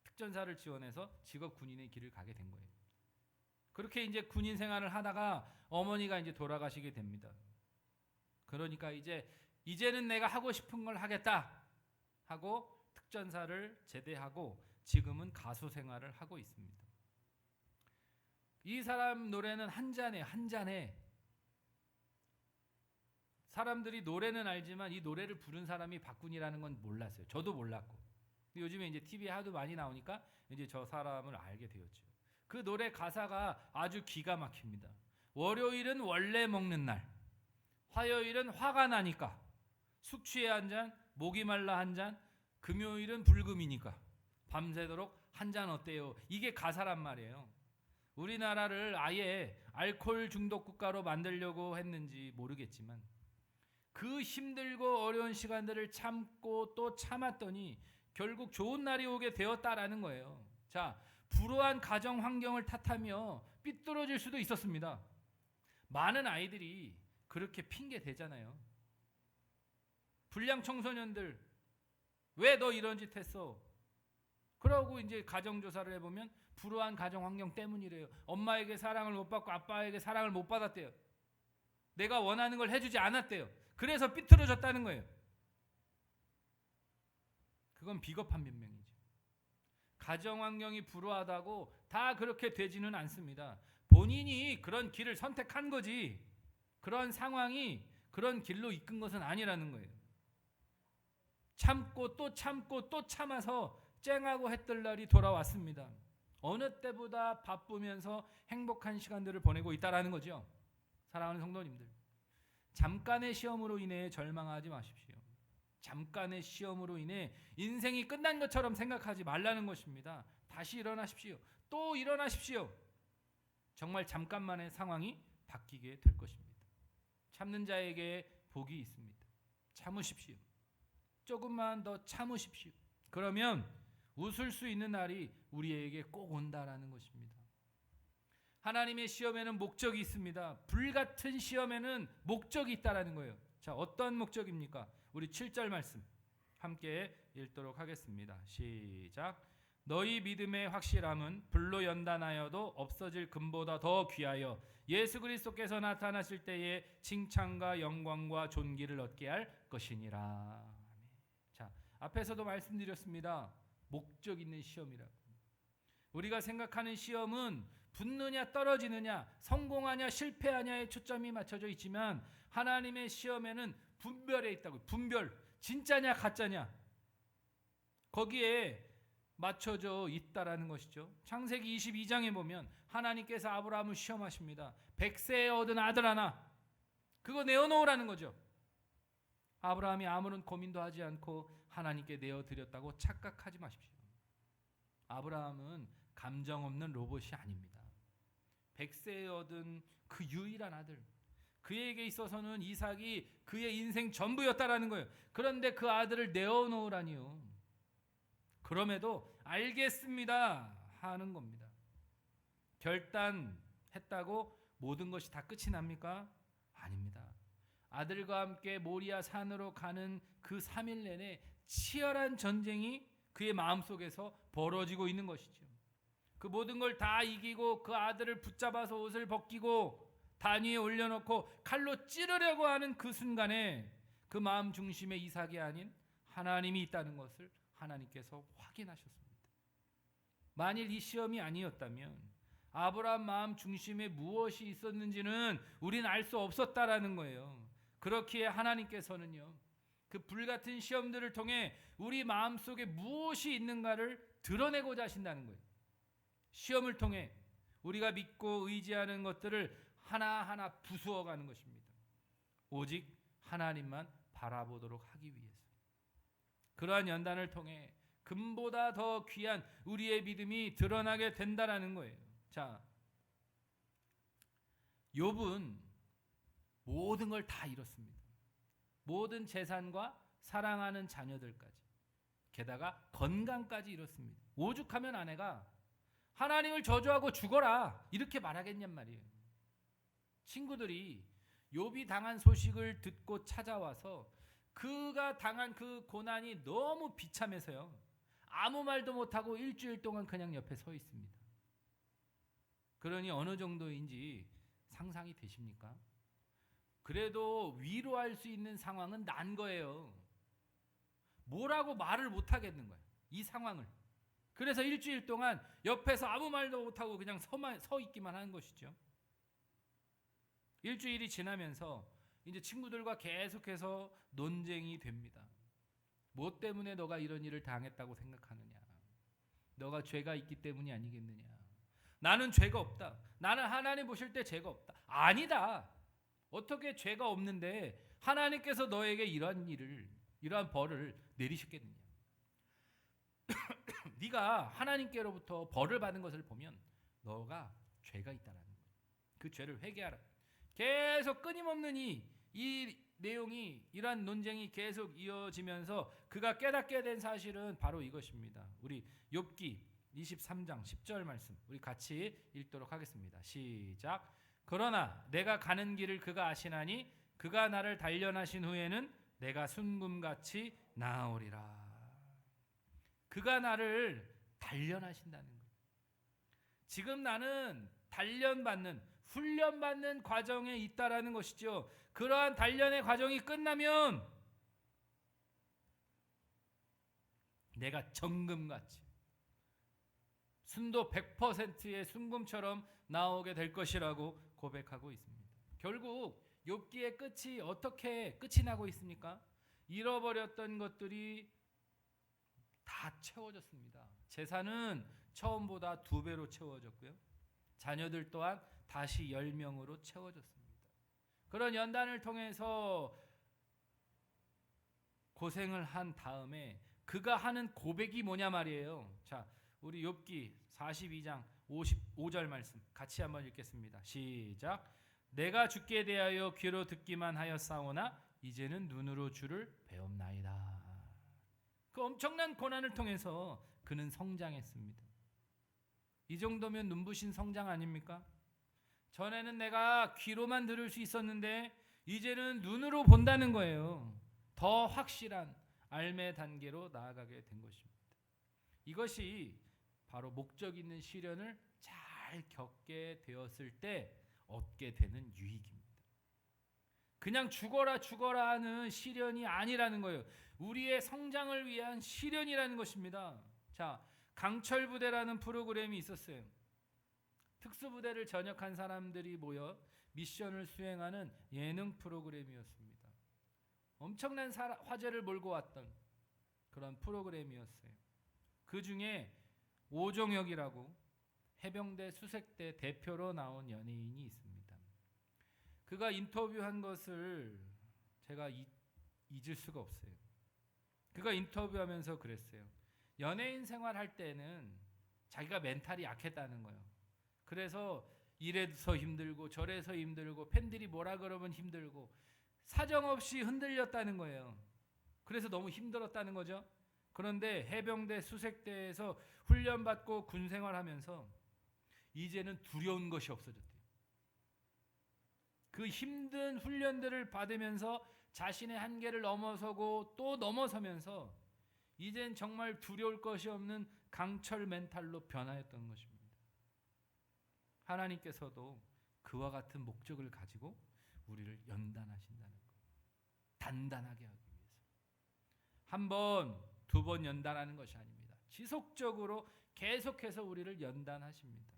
특전사를 지원해서 직업군인의 길을 가게 된 거예요. 그렇게 이제 군인 생활을 하다가 어머니가 이제 돌아가시게 됩니다. 그러니까 이제는 내가 하고 싶은 걸 하겠다 하고 특전사를 제대하고 지금은 가수 생활을 하고 있습니다. 이 사람 노래는 한 잔에 사람들이 노래는 알지만 이 노래를 부른 사람이 박군이라는 건 몰랐어요. 저도 몰랐고. 요즘에 이제 TV에 하도 많이 나오니까 이제 저 사람을 알게 되었죠. 그 노래 가사가 아주 기가 막힙니다. 월요일은 원래 먹는 날, 화요일은 화가 나니까, 숙취에 한 잔, 목이 말라 한 잔, 금요일은 불금이니까 밤새도록 한 잔 어때요? 이게 가사란 말이에요. 우리나라를 아예 알코올 중독 국가로 만들려고 했는지 모르겠지만 그 힘들고 어려운 시간들을 참고 또 참았더니 결국 좋은 날이 오게 되었다라는 거예요. 자, 불우한 가정 환경을 탓하며 삐뚤어질 수도 있었습니다. 많은 아이들이 그렇게 핑계 대잖아요. 불량 청소년들 왜 너 이런 짓 했어? 그러고 이제 가정 조사를 해보면 불우한 가정 환경 때문이래요. 엄마에게 사랑을 못 받고 아빠에게 사랑을 못 받았대요. 내가 원하는 걸 해주지 않았대요. 그래서 삐뚤어졌다는 거예요. 그건 비겁한 변명이죠. 가정 환경이 불우하다고 다 그렇게 되지는 않습니다. 본인이 그런 길을 선택한 거지 그런 상황이 그런 길로 이끈 것은 아니라는 거예요. 참고 또 참고 또 참아서 쨍하고 했던 날이 돌아왔습니다. 어느 때보다 바쁘면서 행복한 시간들을 보내고 있다라는 거죠. 사랑하는 성도님들, 잠깐의 시험으로 인해 절망하지 마십시오. 잠깐의 시험으로 인해 인생이 끝난 것처럼 생각하지 말라는 것입니다. 다시 일어나십시오. 또 일어나십시오. 정말 잠깐만의 상황이 바뀌게 될 것입니다. 참는 자에게 복이 있습니다. 참으십시오. 조금만 더 참으십시오. 그러면 웃을 수 있는 날이 우리에게 꼭 온다라는 것입니다. 하나님의 시험에는 목적이 있습니다. 불같은 시험에는 목적이 있다라는 거예요. 자, 어떤 목적입니까? 우리 7절 말씀 함께 읽도록 하겠습니다. 시작. 너희 믿음의 확실함은 불로 연단하여도 없어질 금보다 더 귀하여 예수 그리스도께서 나타나실 때에 칭찬과 영광과 존귀를 얻게 할 것이니라. 자, 앞에서도 말씀드렸습니다. 목적 있는 시험이라고. 우리가 생각하는 시험은 붙느냐 떨어지느냐 성공하냐 실패하냐에 초점이 맞춰져 있지만 하나님의 시험에는 분별에 있다고. 분별, 진짜냐 가짜냐 거기에 맞춰져 있다라는 것이죠. 창세기 22장에 보면 하나님께서 아브라함을 시험하십니다. 100세에 얻은 아들 하나 그거 내어놓으라는 거죠. 아브라함이 아무런 고민도 하지 않고 하나님께 내어드렸다고 착각하지 마십시오. 아브라함은 감정 없는 로봇이 아닙니다. 100세에 얻은 그 유일한 아들, 그에게 있어서는 이삭이 그의 인생 전부였다라는 거예요. 그런데 그 아들을 내어놓으라니요. 그럼에도 알겠습니다 하는 겁니다. 결단했다고 모든 것이 다 끝이 납니까? 아닙니다. 아들과 함께 모리아 산으로 가는 그 3일 내내 치열한 전쟁이 그의 마음속에서 벌어지고 있는 것이죠. 그 모든 걸 다 이기고 그 아들을 붙잡아서 옷을 벗기고 단 위에 올려놓고 칼로 찌르려고 하는 그 순간에 그 그 마음 중심에 이삭이 아닌 하나님이 있다는 것을 하나님께서 확인하셨습니다. 만일 이 시험이 아니었다면 아브라함 마음 중심에 무엇이 있었는지는 우리는 알 수 없었다라는 거예요. 그렇기에 하나님께서는요, 그 불같은 시험들을 통해 우리 마음속에 무엇이 있는가를 드러내고자 하신다는 거예요. 시험을 통해 우리가 믿고 의지하는 것들을 하나하나 부수어가는 것입니다. 오직 하나님만 바라보도록 하기 위해서. 그러한 연단을 통해 금보다 더 귀한 우리의 믿음이 드러나게 된다라는 거예요. 자, 욥은 모든 걸 다 잃었습니다. 모든 재산과 사랑하는 자녀들까지, 게다가 건강까지 잃었습니다. 오죽하면 아내가 하나님을 저주하고 죽어라 이렇게 말하겠냔 말이에요. 친구들이 욥이 당한 소식을 듣고 찾아와서 그가 당한 그 고난이 너무 비참해서요, 아무 말도 못하고 일주일 동안 그냥 옆에 서 있습니다. 그러니 어느 정도인지 상상이 되십니까? 그래도 위로할 수 있는 상황은 난 거예요. 뭐라고 말을 못 하겠는 거예요, 이 상황을. 그래서 일주일 동안 옆에서 아무 말도 못하고 그냥 서 있기만 하는 것이죠. 일주일이 지나면서 이제 친구들과 계속해서 논쟁이 됩니다. 뭐 때문에 너가 이런 일을 당했다고 생각하느냐? 너가 죄가 있기 때문이 아니겠느냐? 나는 죄가 없다. 나는 하나님 보실 때 죄가 없다. 아니다. 어떻게 죄가 없는데 하나님께서 너에게 이러한 벌을 내리셨겠느냐? 네가 하나님께로부터 벌을 받은 것을 보면 너가 죄가 있다라는 거예요. 그 죄를 회개하라. 계속 끊임없는 이 내용이, 이러한 논쟁이 계속 이어지면서 그가 깨닫게 된 사실은 바로 이것입니다. 우리 욥기 23장 10절 말씀 우리 같이 읽도록 하겠습니다. 시작. 그러나 내가 가는 길을 그가 아시나니 그가 나를 단련하신 후에는 내가 순금같이 나아오리라. 그가 나를 단련하신다는 거예요. 지금 나는 훈련받는 과정에 있다라는 것이죠. 그러한 단련의 과정이 끝나면 내가 정금같이 순도 100%의 순금처럼 나오게 될 것이라고 고백하고 있습니다. 결국 욥기의 끝이 어떻게 끝이 나고 있습니까? 잃어버렸던 것들이 다 채워졌습니다. 재산은 처음보다 2배로 채워졌고요. 자녀들 또한 다시 10명으로 채워졌습니다. 그런 연단을 통해서 고생을 한 다음에 그가 하는 고백이 뭐냐 말이에요. 자, 우리 욥기 42장 55절 말씀 같이 한번 읽겠습니다. 시작. 내가 주께 대하여 귀로 듣기만 하였사오나 이제는 눈으로 주를 배움나이다. 그 엄청난 고난을 통해서 그는 성장했습니다. 이 정도면 눈부신 성장 아닙니까? 전에는 내가 귀로만 들을 수 있었는데 이제는 눈으로 본다는 거예요. 더 확실한 알매 단계로 나아가게 된 것입니다. 이것이 바로 목적 있는 시련을 잘 겪게 되었을 때 얻게 되는 유익입니다. 그냥 죽어라 하는 시련이 아니라는 거예요. 우리의 성장을 위한 시련이라는 것입니다. 자, 강철부대라는 프로그램이 있었어요. 특수부대를 전역한 사람들이 모여 미션을 수행하는 예능 프로그램이었습니다. 엄청난 화제를 몰고 왔던 그런 프로그램이었어요. 그 중에 오종혁이라고 해병대 수색대 대표로 나온 연예인이 있습니다. 그가 인터뷰한 것을 제가 잊을 수가 없어요. 그가 인터뷰하면서 그랬어요. 연예인 생활할 때는 자기가 멘탈이 약했다는 거예요. 그래서 이래서 힘들고 저래서 힘들고 팬들이 뭐라 그러면 힘들고 사정없이 흔들렸다는 거예요. 그래서 너무 힘들었다는 거죠. 그런데 해병대 수색대에서 훈련받고 군생활하면서 이제는 두려운 것이 없어졌대요. 그 힘든 훈련들을 받으면서 자신의 한계를 넘어서고 또 넘어서면서 이젠 정말 두려울 것이 없는 강철 멘탈로 변화했던 것입니다. 하나님께서도 그와 같은 목적을 가지고 우리를 연단하신다는 것. 단단하게 하기 위해서. 한 번, 두 번 연단하는 것이 아닙니다. 지속적으로 계속해서 우리를 연단하십니다.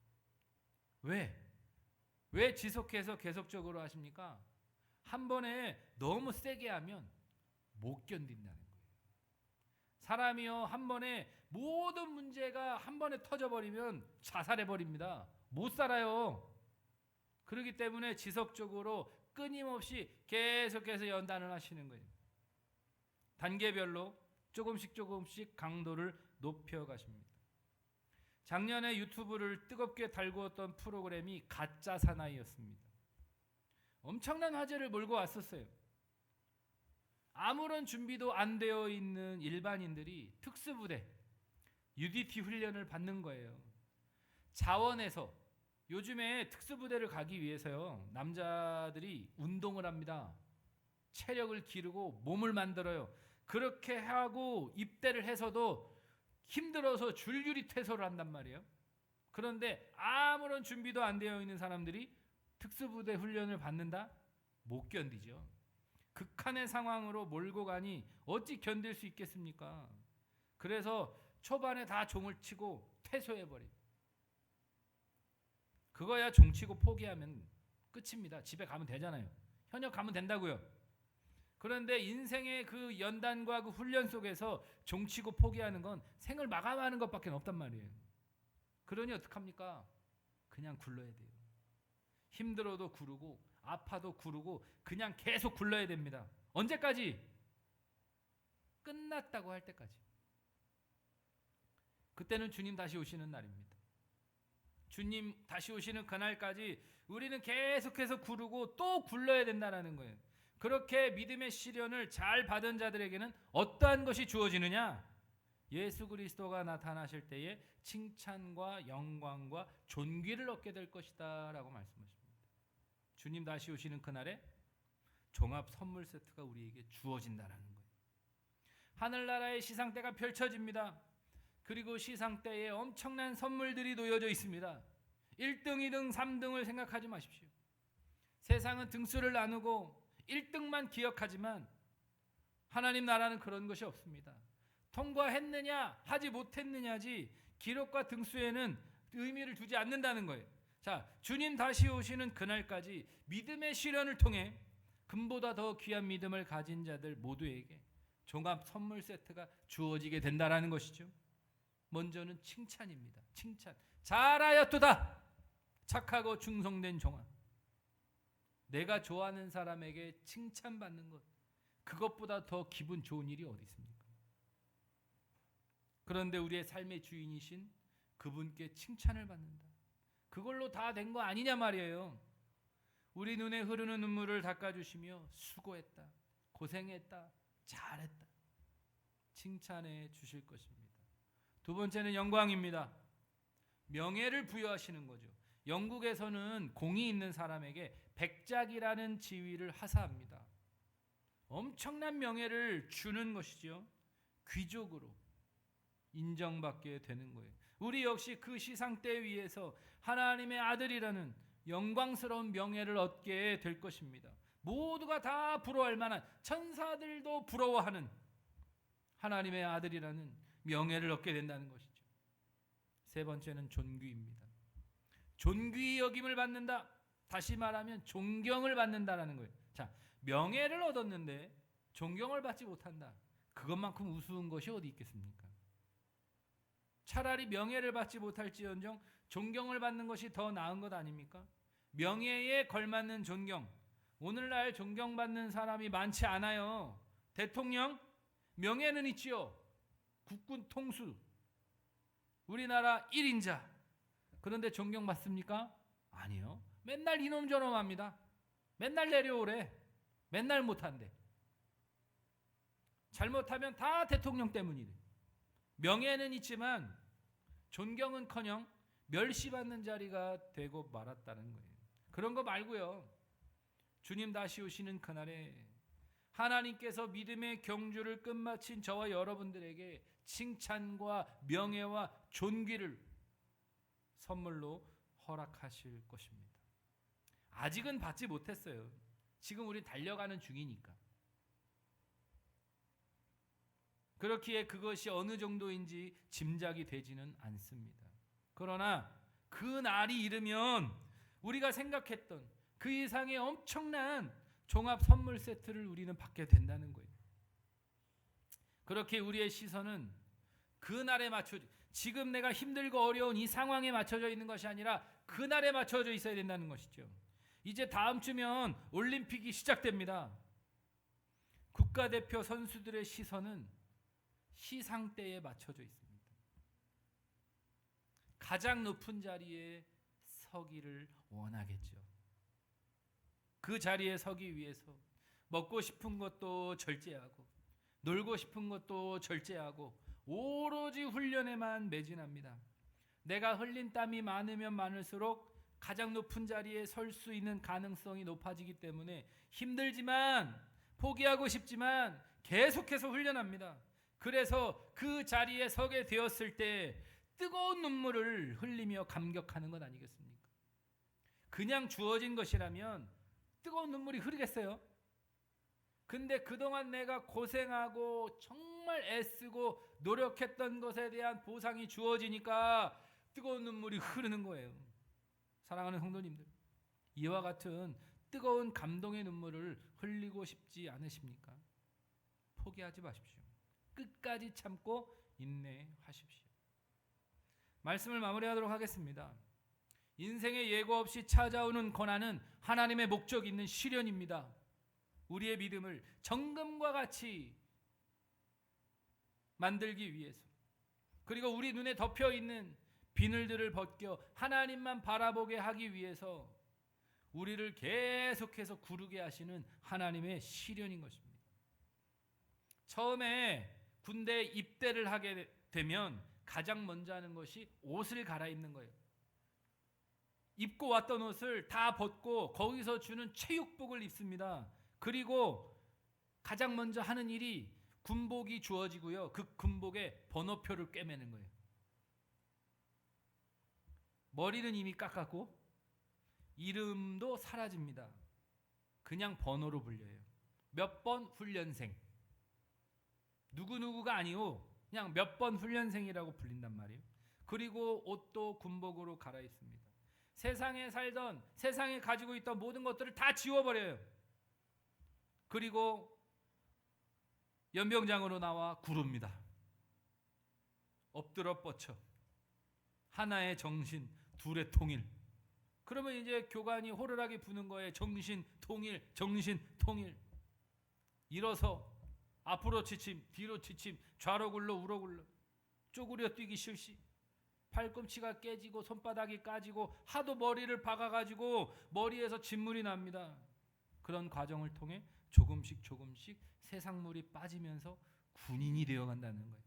왜 지속해서 계속적으로 하십니까? 한 번에 너무 세게 하면 못 견딘다는 거예요. 사람이요, 한 번에 모든 문제가 한 번에 터져버리면 자살해버립니다. 못 살아요. 그렇기 때문에 지속적으로 끊임없이 계속해서 연단을 하시는 거예요. 단계별로 조금씩 강도를 높여가십니다. 작년에 유튜브를 뜨겁게 달구었던 프로그램이 가짜 사나이였습니다. 엄청난 화제를 몰고 왔었어요. 아무런 준비도 안 되어 있는 일반인들이 특수부대, UDT 훈련을 받는 거예요. 자원에서 요즘에 특수부대를 가기 위해서요, 남자들이 운동을 합니다. 체력을 기르고 몸을 만들어요. 그렇게 하고 입대를 해서도 힘들어서 줄줄이 퇴소를 한단 말이에요. 그런데 아무런 준비도 안 되어 있는 사람들이 특수부대 훈련을 받는다? 못 견디죠. 극한의 상황으로 몰고 가니 어찌 견딜 수 있겠습니까? 그래서 초반에 다 종을 치고 퇴소해버려요. 그거야 종치고 포기하면 끝입니다. 집에 가면 되잖아요. 현역 가면 된다고요. 그런데 인생의 그 연단과 그 훈련 속에서 종치고 포기하는 건 생을 마감하는 것밖에 없단 말이에요. 그러니 어떡합니까? 그냥 굴러야 돼요. 힘들어도 구르고 아파도 구르고 그냥 계속 굴러야 됩니다. 언제까지? 끝났다고 할 때까지. 그때는 주님 다시 오시는 날입니다. 주님 다시 오시는 그날까지 우리는 계속해서 구르고 또 굴러야 된다는 거예요. 그렇게 믿음의 시련을 잘 받은 자들에게는 어떠한 것이 주어지느냐? 예수 그리스도가 나타나실 때에 칭찬과 영광과 존귀를 얻게 될 것이다 라고 말씀하십니다. 주님 다시 오시는 그날에 종합 선물 세트가 우리에게 주어진다는 거예요. 하늘나라의 시상대가 펼쳐집니다. 그리고 시상대에 엄청난 선물들이 놓여져 있습니다. 1등, 2등, 3등을 생각하지 마십시오. 세상은 등수를 나누고 1등만 기억하지만 하나님 나라는 그런 것이 없습니다. 통과했느냐 하지 못했느냐지 기록과 등수에는 의미를 두지 않는다는 거예요. 자, 주님 다시 오시는 그날까지 믿음의 시련을 통해 금보다 더 귀한 믿음을 가진 자들 모두에게 종합 선물 세트가 주어지게 된다라는 것이죠. 먼저는 칭찬입니다. 칭찬. 잘하였도다. 착하고 충성된 종아. 내가 좋아하는 사람에게 칭찬받는 것, 그것보다 더 기분 좋은 일이 어디 있습니까? 그런데 우리의 삶의 주인이신 그분께 칭찬을 받는다. 그걸로 다 된 거 아니냐 말이에요. 우리 눈에 흐르는 눈물을 닦아주시며 수고했다, 고생했다, 잘했다, 칭찬해 주실 것입니다. 두 번째는 영광입니다. 명예를 부여하시는 거죠. 영국에서는 공이 있는 사람에게 백작이라는 지위를 하사합니다. 엄청난 명예를 주는 것이죠. 귀족으로 인정받게 되는 거예요. 우리 역시 그 시상대 위에서 하나님의 아들이라는 영광스러운 명예를 얻게 될 것입니다. 모두가 다 부러워할 만한, 천사들도 부러워하는 하나님의 아들이라는 명예를 얻게 된다는 것이죠. 세 번째는 존귀입니다. 존귀 여김을 받는다. 다시 말하면 존경을 받는다라는 거예요. 자, 명예를 얻었는데 존경을 받지 못한다. 그것만큼 우스운 것이 어디 있겠습니까? 차라리 명예를 받지 못할지언정 존경을 받는 것이 더 나은 것 아닙니까? 명예에 걸맞는 존경. 오늘날 존경받는 사람이 많지 않아요. 대통령 명예는 있지요. 국군 통수, 우리나라 1인자. 그런데 존경받습니까? 아니요. 맨날 이놈 저놈 합니다. 맨날 내려오래. 맨날 못한대. 잘못하면 다 대통령 때문이래. 명예는 있지만 존경은커녕 멸시받는 자리가 되고 말았다는 거예요. 그런 거 말고요. 주님 다시 오시는 그날에 하나님께서 믿음의 경주를 끝마친 저와 여러분들에게 칭찬과 명예와 존귀를 선물로 허락하실 것입니다. 아직은 받지 못했어요. 지금 우리 달려가는 중이니까. 그렇기에 그것이 어느 정도인지 짐작이 되지는 않습니다. 그러나 그 날이 이르면 우리가 생각했던 그 이상의 엄청난 종합 선물 세트를 우리는 받게 된다는 거예요. 그렇게 우리의 시선은 그 날에 맞춰, 지금 내가 힘들고 어려운 이 상황에 맞춰져 있는 것이 아니라 그 날에 맞춰져 있어야 된다는 것이죠. 이제 다음 주면 올림픽이 시작됩니다. 국가대표 선수들의 시선은 시상대에 맞춰져 있습니다. 가장 높은 자리에 서기를 원하겠죠. 그 자리에 서기 위해서 먹고 싶은 것도 절제하고 놀고 싶은 것도 절제하고 오로지 훈련에만 매진합니다. 내가 흘린 땀이 많으면 많을수록 가장 높은 자리에 설 수 있는 가능성이 높아지기 때문에 힘들지만 포기하고 싶지만 계속해서 훈련합니다. 그래서 그 자리에 서게 되었을 때 뜨거운 눈물을 흘리며 감격하는 것 아니겠습니까? 그냥 주어진 것이라면 뜨거운 눈물이 흐르겠어요? 근데 그동안 내가 고생하고 정말 애쓰고 노력했던 것에 대한 보상이 주어지니까 뜨거운 눈물이 흐르는 거예요. 사랑하는 성도님들, 이와 같은 뜨거운 감동의 눈물을 흘리고 싶지 않으십니까? 포기하지 마십시오. 끝까지 참고 인내하십시오. 말씀을 마무리하도록 하겠습니다. 인생의 예고 없이 찾아오는 고난은 하나님의 목적 있는 시련입니다. 우리의 믿음을 정금과 같이 만들기 위해서, 그리고 우리 눈에 덮여 있는 비늘들을 벗겨 하나님만 바라보게 하기 위해서 우리를 계속해서 구르게 하시는 하나님의 시련인 것입니다. 처음에 군대에 입대를 하게 되면 가장 먼저 하는 것이 옷을 갈아입는 거예요. 입고 왔던 옷을 다 벗고 거기서 주는 체육복을 입습니다. 그리고 가장 먼저 하는 일이 군복이 주어지고요. 그 군복에 번호표를 꿰매는 거예요. 머리는 이미 깎았고 이름도 사라집니다. 그냥 번호로 불려요. 몇 번 훈련생. 누구누구가 아니고 그냥 몇 번 훈련생이라고 불린단 말이에요. 그리고 옷도 군복으로 갈아입습니다. 세상에 살던, 세상에 가지고 있던 모든 것들을 다 지워버려요. 그리고 연병장으로 나와 구릅니다. 엎드려 뻗쳐. 하나의 정신, 둘의 통일. 그러면 이제 교관이 호루라기 부는 거에 정신 통일, 정신 통일. 일어서 앞으로 지침, 뒤로 지침, 좌로 굴러 우로 굴러. 쪼그려 뛰기 실시. 팔꿈치가 깨지고 손바닥이 까지고 하도 머리를 박아가지고 머리에서 진물이 납니다. 그런 과정을 통해 조금씩 세상물이 빠지면서 군인이 되어간다는 거예요.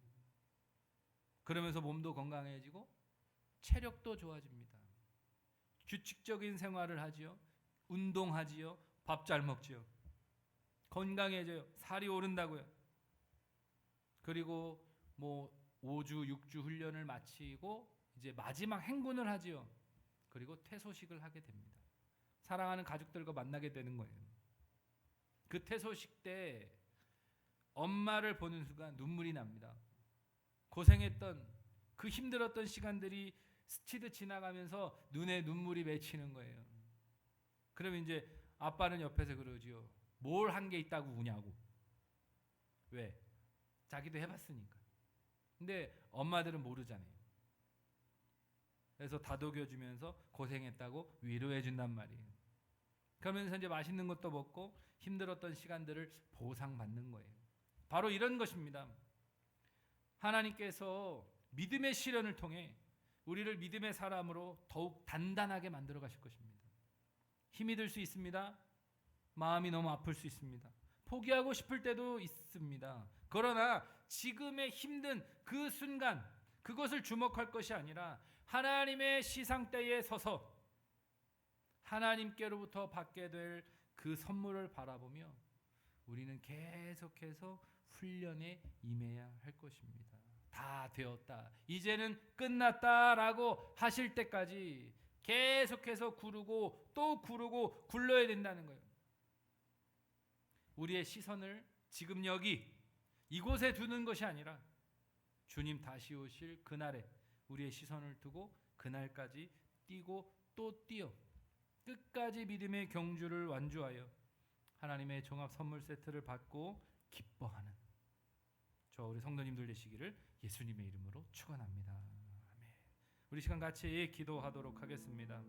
그러면서 몸도 건강해지고 체력도 좋아집니다. 규칙적인 생활을 하지요. 운동하지요. 밥 잘 먹지요. 건강해져요. 살이 오른다고요. 그리고 5주, 6주 훈련을 마치고 이제 마지막 행군을 하지요. 그리고 퇴소식을 하게 됩니다. 사랑하는 가족들과 만나게 되는 거예요. 그 퇴소식 때 엄마를 보는 순간 눈물이 납니다. 고생했던 그 힘들었던 시간들이 스치듯 지나가면서 눈에 눈물이 맺히는 거예요. 그러면 이제 아빠는 옆에서 그러지요. 뭘 한 게 있다고 우냐고. 왜? 자기도 해봤으니까. 근데 엄마들은 모르잖아요. 그래서 다독여주면서 고생했다고 위로해준단 말이에요. 그러면서 이제 맛있는 것도 먹고 힘들었던 시간들을 보상받는 거예요. 바로 이런 것입니다. 하나님께서 믿음의 시련을 통해 우리를 믿음의 사람으로 더욱 단단하게 만들어 가실 것입니다. 힘이 들 수 있습니다. 마음이 너무 아플 수 있습니다. 포기하고 싶을 때도 있습니다. 그러나 지금의 힘든 그 순간 그것을 주목할 것이 아니라 하나님의 시상대에 서서 하나님께로부터 받게 될 그 선물을 바라보며 우리는 계속해서 훈련에 임해야 할 것입니다. 다 되었다. 이제는 끝났다라고 하실 때까지 계속해서 구르고 또 구르고 굴러야 된다는 거예요. 우리의 시선을 지금 여기 이곳에 두는 것이 아니라 주님 다시 오실 그날에 우리의 시선을 두고 그날까지 뛰고 또 뛰어 끝까지 믿음의 경주를 완주하여 하나님의 종합 선물 세트를 받고 기뻐하는 저 우리 성도님들 되시기를 예수님의 이름으로 축원합니다. 아멘. 우리 시간 같이 기도하도록 하겠습니다.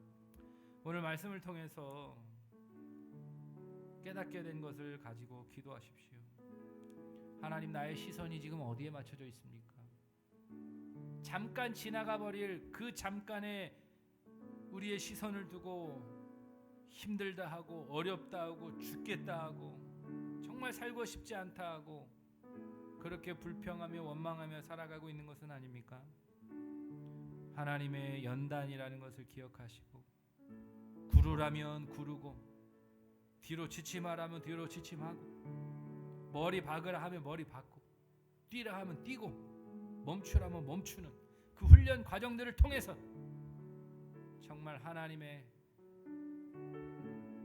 오늘 말씀을 통해서 깨닫게 된 것을 가지고 기도하십시오. 하나님, 나의 시선이 지금 어디에 맞춰져 있습니까? 잠깐 지나가 버릴 그 잠깐에 우리의 시선을 두고 힘들다 하고 어렵다 하고 죽겠다 하고 정말 살고 싶지 않다 하고 그렇게 불평하며 원망하며 살아가고 있는 것은 아닙니까? 하나님의 연단이라는 것을 기억하시고 구르라면 구르고 뒤로 지침하라면 뒤로 지침하고 머리 박으라 하면 머리 박고 뛰라 하면 뛰고 멈추라면 멈추는 그 훈련 과정들을 통해서 정말 하나님의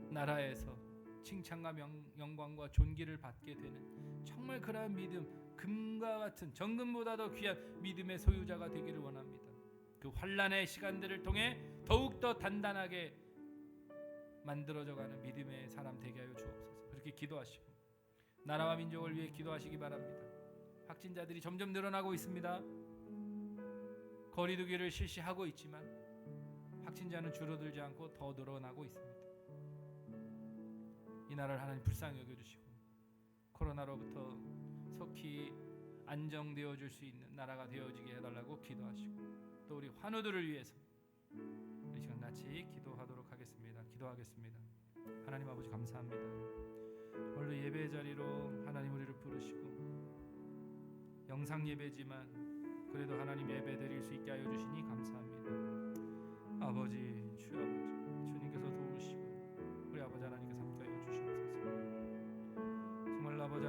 나라에서 칭찬과 영광과 존귀를 받게 되는 정말 그러한 믿음, 금과 같은 정금보다 더 귀한 믿음의 소유자가 되기를 원합니다. 그 환난의 시간들을 통해 더욱더 단단하게 만들어져가는 믿음의 사람 되게 하여 주옵소서. 그렇게 기도하시고 나라와 민족을 위해 기도하시기 바랍니다. 확진자들이 점점 늘어나고 있습니다. 거리두기를 실시하고 있지만 확진자는 줄어들지 않고 더 늘어나고 있습니다. 이 나라를 하나님 불쌍히 여겨주시고 코로나로부터 속히 안정되어질 수 있는 나라가 되어지게 해달라고 기도하시고 또 우리 환우들을 위해서 이 시간 같이 기도하도록 하겠습니다. 기도하겠습니다. 하나님 아버지 감사합니다. 오늘 예배 자리로 하나님 우리를 부르시고 영상 예배지만 그래도 하나님 예배 드릴 수 있게 하여 주시니 감사합니다. 아버지, 주 아버지, 주님께서 도우시고 우리 아버지 하나님께서 함께 하여 주시옵소서. 정말 아버지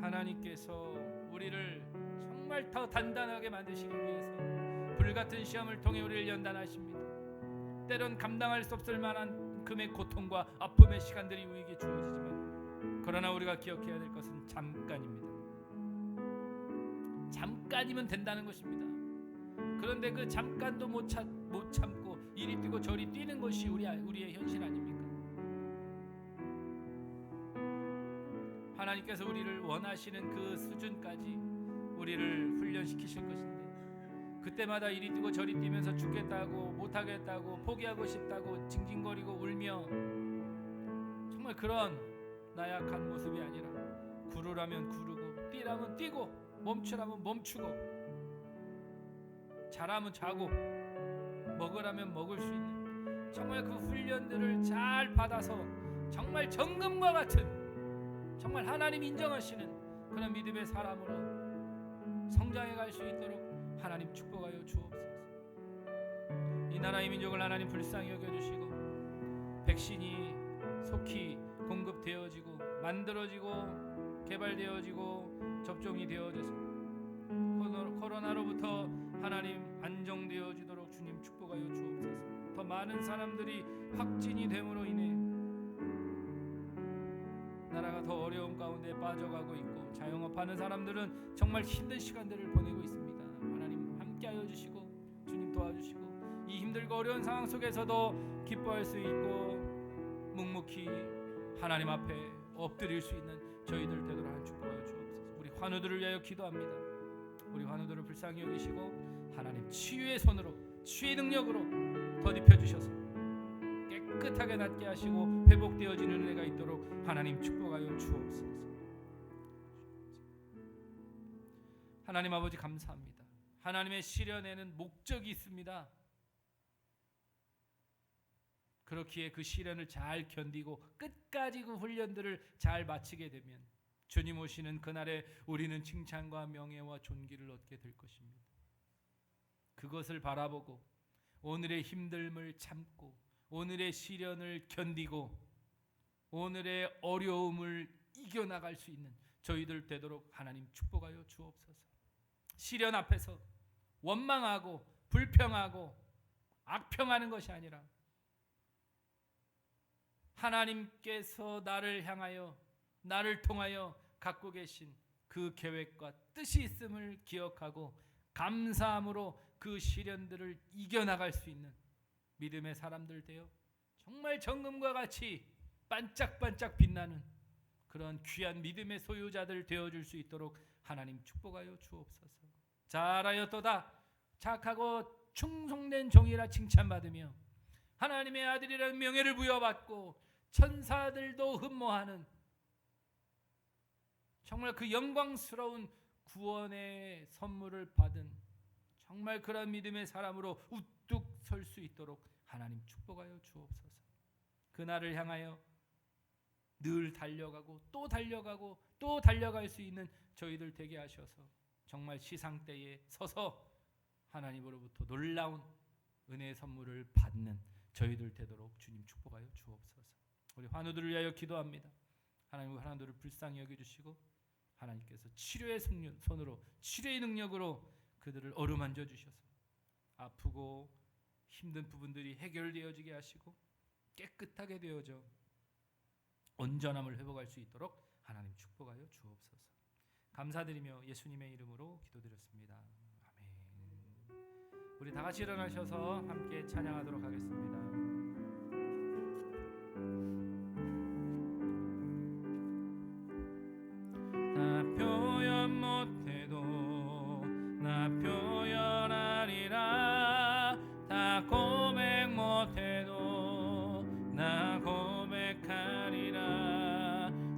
하나님께서 우리를 정말 더 단단하게 만드시기 위해서 불같은 시험을 통해 우리를 연단하십니다. 때론 감당할 수 없을 만한 금의 고통과 아픔의 시간들이 우리에게 주어지지만 그러나 우리가 기억해야 될 것은 잠깐입니다. 잠깐이면 된다는 것입니다. 그런데 그 잠깐도 못 참고 이리 뛰고 저리 뛰는 것이 우리의 현실 아닙니까? 하나님께서 우리를 원하시는 그 수준까지 우리를 훈련시키실 것인데 그때마다 이리 뛰고 저리 뛰면서 죽겠다고 못하겠다고 포기하고 싶다고 징징거리고 울며 정말 그런 나약한 모습이 아니라 구르라면 구르고 뛰라면 뛰고 멈추라면 멈추고 자라면 자고 먹으라면 먹을 수 있는 정말 그 훈련들을 잘 받아서 정말 정금과 같은 정말 하나님 인정하시는 그런 믿음의 사람으로 성장해 갈 수 있도록 하나님 축복하여 주옵소서. 이 나라의 민족을 하나님 불쌍히 여겨주시고 백신이 속히 공급되어지고 만들어지고 개발되어지고 접종이 되어져서 코로나로부터 하나님 안정되어지도록 주님 축복하여 주옵소서. 더 많은 사람들이 확진이 됨으로 인해 나라가 더 어려움 가운데 빠져가고 있고 자영업하는 사람들은 정말 힘든 시간들을 보내고 있습니다. 하나님 함께하여 주시고 주님 도와주시고 이 힘들고 어려운 상황 속에서도 기뻐할 수 있고 묵묵히 하나님 앞에 엎드릴 수 있는 저희들 되도록 하나님 축복하여 주옵소서. 우리 환우들을 위하여 기도합니다. 우리 환우들을 불쌍히 여기시고 하나님 치유의 손으로 치유의 능력으로 덧입혀 주셔서 깨끗하게 낫게 하시고 회복되어지는 은혜가 있도록 하나님 축복하여 주옵소서. 하나님 아버지 감사합니다. 하나님의 시련에는 목적이 있습니다. 그렇기에 그 시련을 잘 견디고 끝까지 그 훈련들을 잘 마치게 되면 주님 오시는 그날에 우리는 칭찬과 명예와 존귀를 얻게 될 것입니다. 그것을 바라보고 오늘의 힘듦을 참고 오늘의 시련을 견디고 오늘의 어려움을 이겨나갈 수 있는 저희들 되도록 하나님 축복하여 주옵소서. 시련 앞에서 원망하고 불평하고 악평하는 것이 아니라 하나님께서 나를 향하여 나를 통하여 갖고 계신 그 계획과 뜻이 있음을 기억하고 감사함으로 그 시련들을 이겨나갈 수 있는 믿음의 사람들 되어 정말 정금과 같이 반짝반짝 빛나는 그런 귀한 믿음의 소유자들 되어줄 수 있도록 하나님 축복하여 주옵소서. 잘하였도다 착하고 충성된 종이라 칭찬받으며 하나님의 아들이라는 명예를 부여받고 천사들도 흠모하는 정말 그 영광스러운 구원의 선물을 받은 정말 그런 믿음의 사람으로 우뚝 설 수 있도록 하나님 축복하여 주옵소서. 그날을 향하여 늘 달려가고 또 달려가고 또 달려갈 수 있는 저희들 되게 하셔서 정말 시상대에 서서 하나님으로부터 놀라운 은혜의 선물을 받는 저희들 되도록 주님 축복하여 주옵소서. 우리 환우들을 위하여 기도합니다. 하나님 환우들을 불쌍히 여겨주시고 하나님께서 치료의 손으로 치료의 능력으로 그들을 어루만져 주셔서 아프고 힘든 부분들이 해결되어지게 하시고 깨끗하게 되어져 온전함을 회복할 수 있도록 하나님 축복하여 주옵소서. 감사드리며 예수님의 이름으로 기도드렸습니다. 아멘. 우리 다 같이 일어나셔서 함께 찬양하도록 하겠습니다. 나 표현 못해도 나 표현하리라. 다 고백 못해도 나 고백하리라.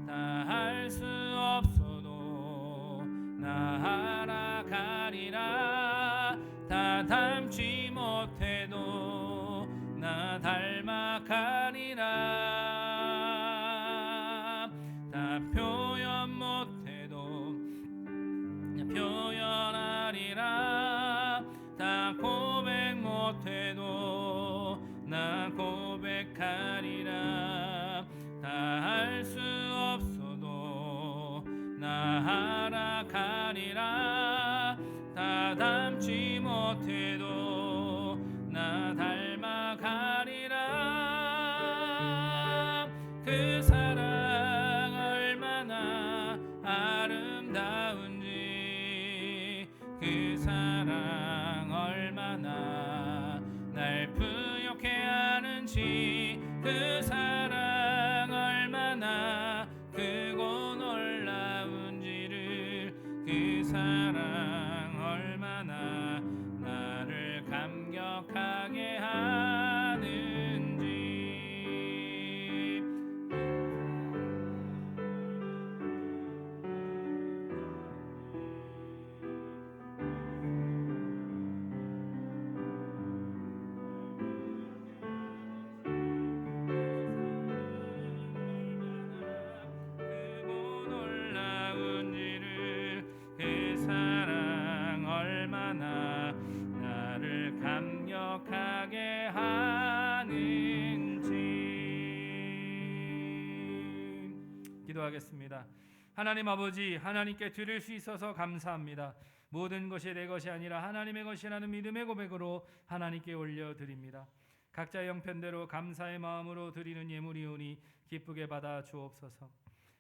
다 할 수 없어도 나 알아가리라. 다 닮지 못해도 나 닮아가리라. 다 표현 못해도 나 표현하리라. 다 고백 못해도 나 고백하리라. 다 할 수 없어도 나 알아가리라. 다 닮지 못해도 나 닮아가리라. 그 사랑 얼마나 아름다운지 그 사랑 얼마나 날 부욕해 하는지 그 사랑 얼마나 크고 놀라운지를 그 사랑 얼마나 나를 감격하게 하는지 크고 놀라운지를 그 사랑 얼마나 나를 감격하게 하는지. 기도하겠습니다. 하나님 아버지, 하나님께 드릴 수 있어서 감사합니다. 모든 것이 내 것이 아니라 하나님의 것이라는 믿음의 고백으로 하나님께 올려드립니다. 각자의 형편대로 감사의 마음으로 드리는 예물이오니 기쁘게 받아 주옵소서.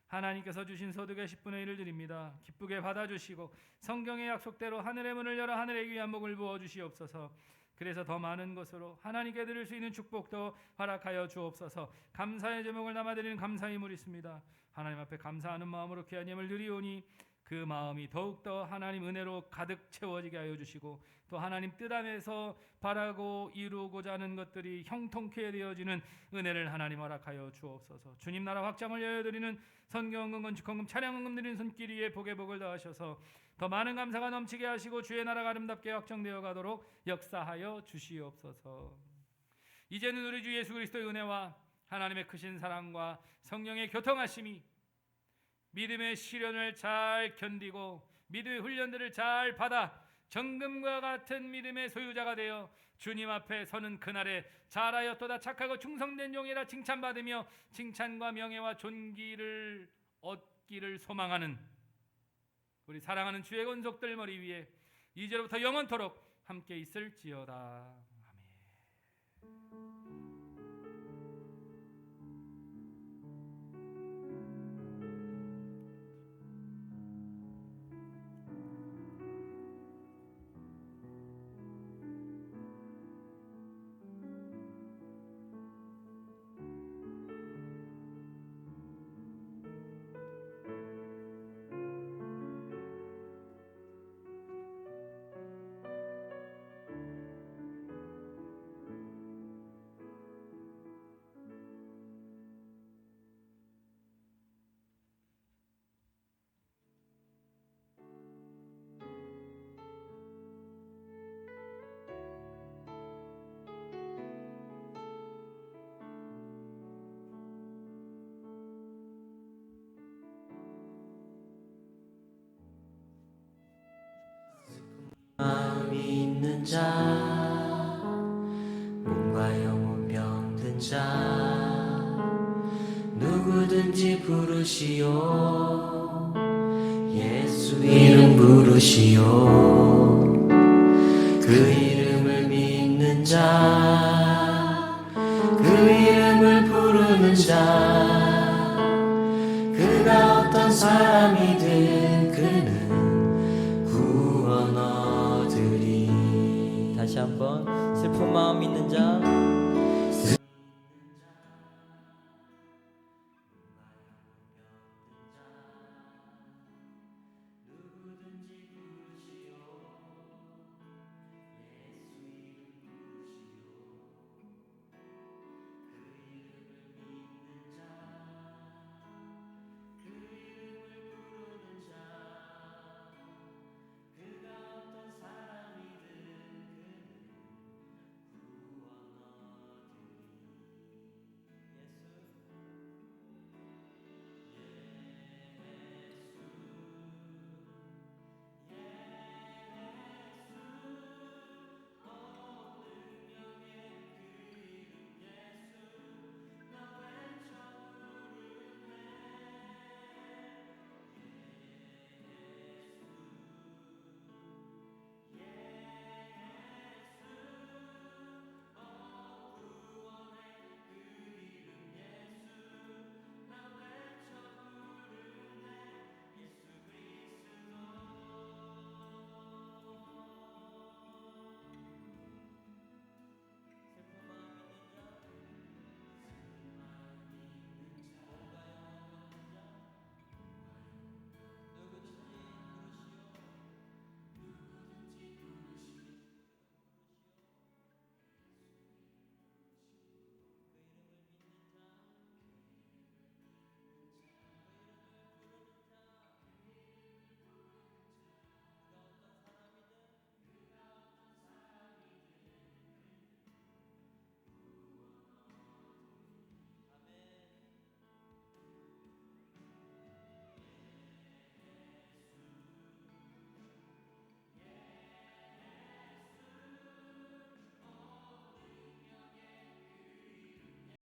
하나님께서 주신 소득의 10분의 1을 드립니다. 기쁘게 받아주시고 성경의 약속대로 하늘의 문을 열어 하늘의 귀한 복을 부어주시옵소서. 그래서 더 많은 것으로 하나님께 드릴 수 있는 축복도 허락하여 주옵소서. 감사의 제목을 담아드리는 감사의 물이 있습니다. 하나님 앞에 감사하는 마음으로 귀한 예물 드리오니 그 마음이 더욱더 하나님 은혜로 가득 채워지게 하여 주시고 또 하나님 뜻 안에서 바라고 이루고자 하는 것들이 형통케 되어지는 은혜를 하나님 허락하여 주옵소서. 주님 나라 확장을 위하여 드리는 선경헌금, 건축헌금, 찬양헌금 드리는 손길 위에 복의 복을 더하셔서 더 많은 감사가 넘치게 하시고 주의 나라가 아름답게 확정되어 가도록 역사하여 주시옵소서. 이제는 우리 주 예수 그리스도의 은혜와 하나님의 크신 사랑과 성령의 교통하심이 믿음의 시련을 잘 견디고 믿음의 훈련들을 잘 받아 정금과 같은 믿음의 소유자가 되어 주님 앞에 서는 그날에 잘하였도다 착하고 충성된 종이라 칭찬받으며 칭찬과 명예와 존귀를 얻기를 소망하는 우리 사랑하는 주의 권속들 머리 위에 이제로부터 영원토록 함께 있을지어다. 아멘. 자, 몸과 영혼 병든 자, 누구든지 부르시오. 예수 이름 부르시오. 그 이름을 믿는 자, 그 이름을 부르는 자, 그가 어떤 사람이든 그는 구원 얻으리. 다시 한번 슬픈 마음 있는 자,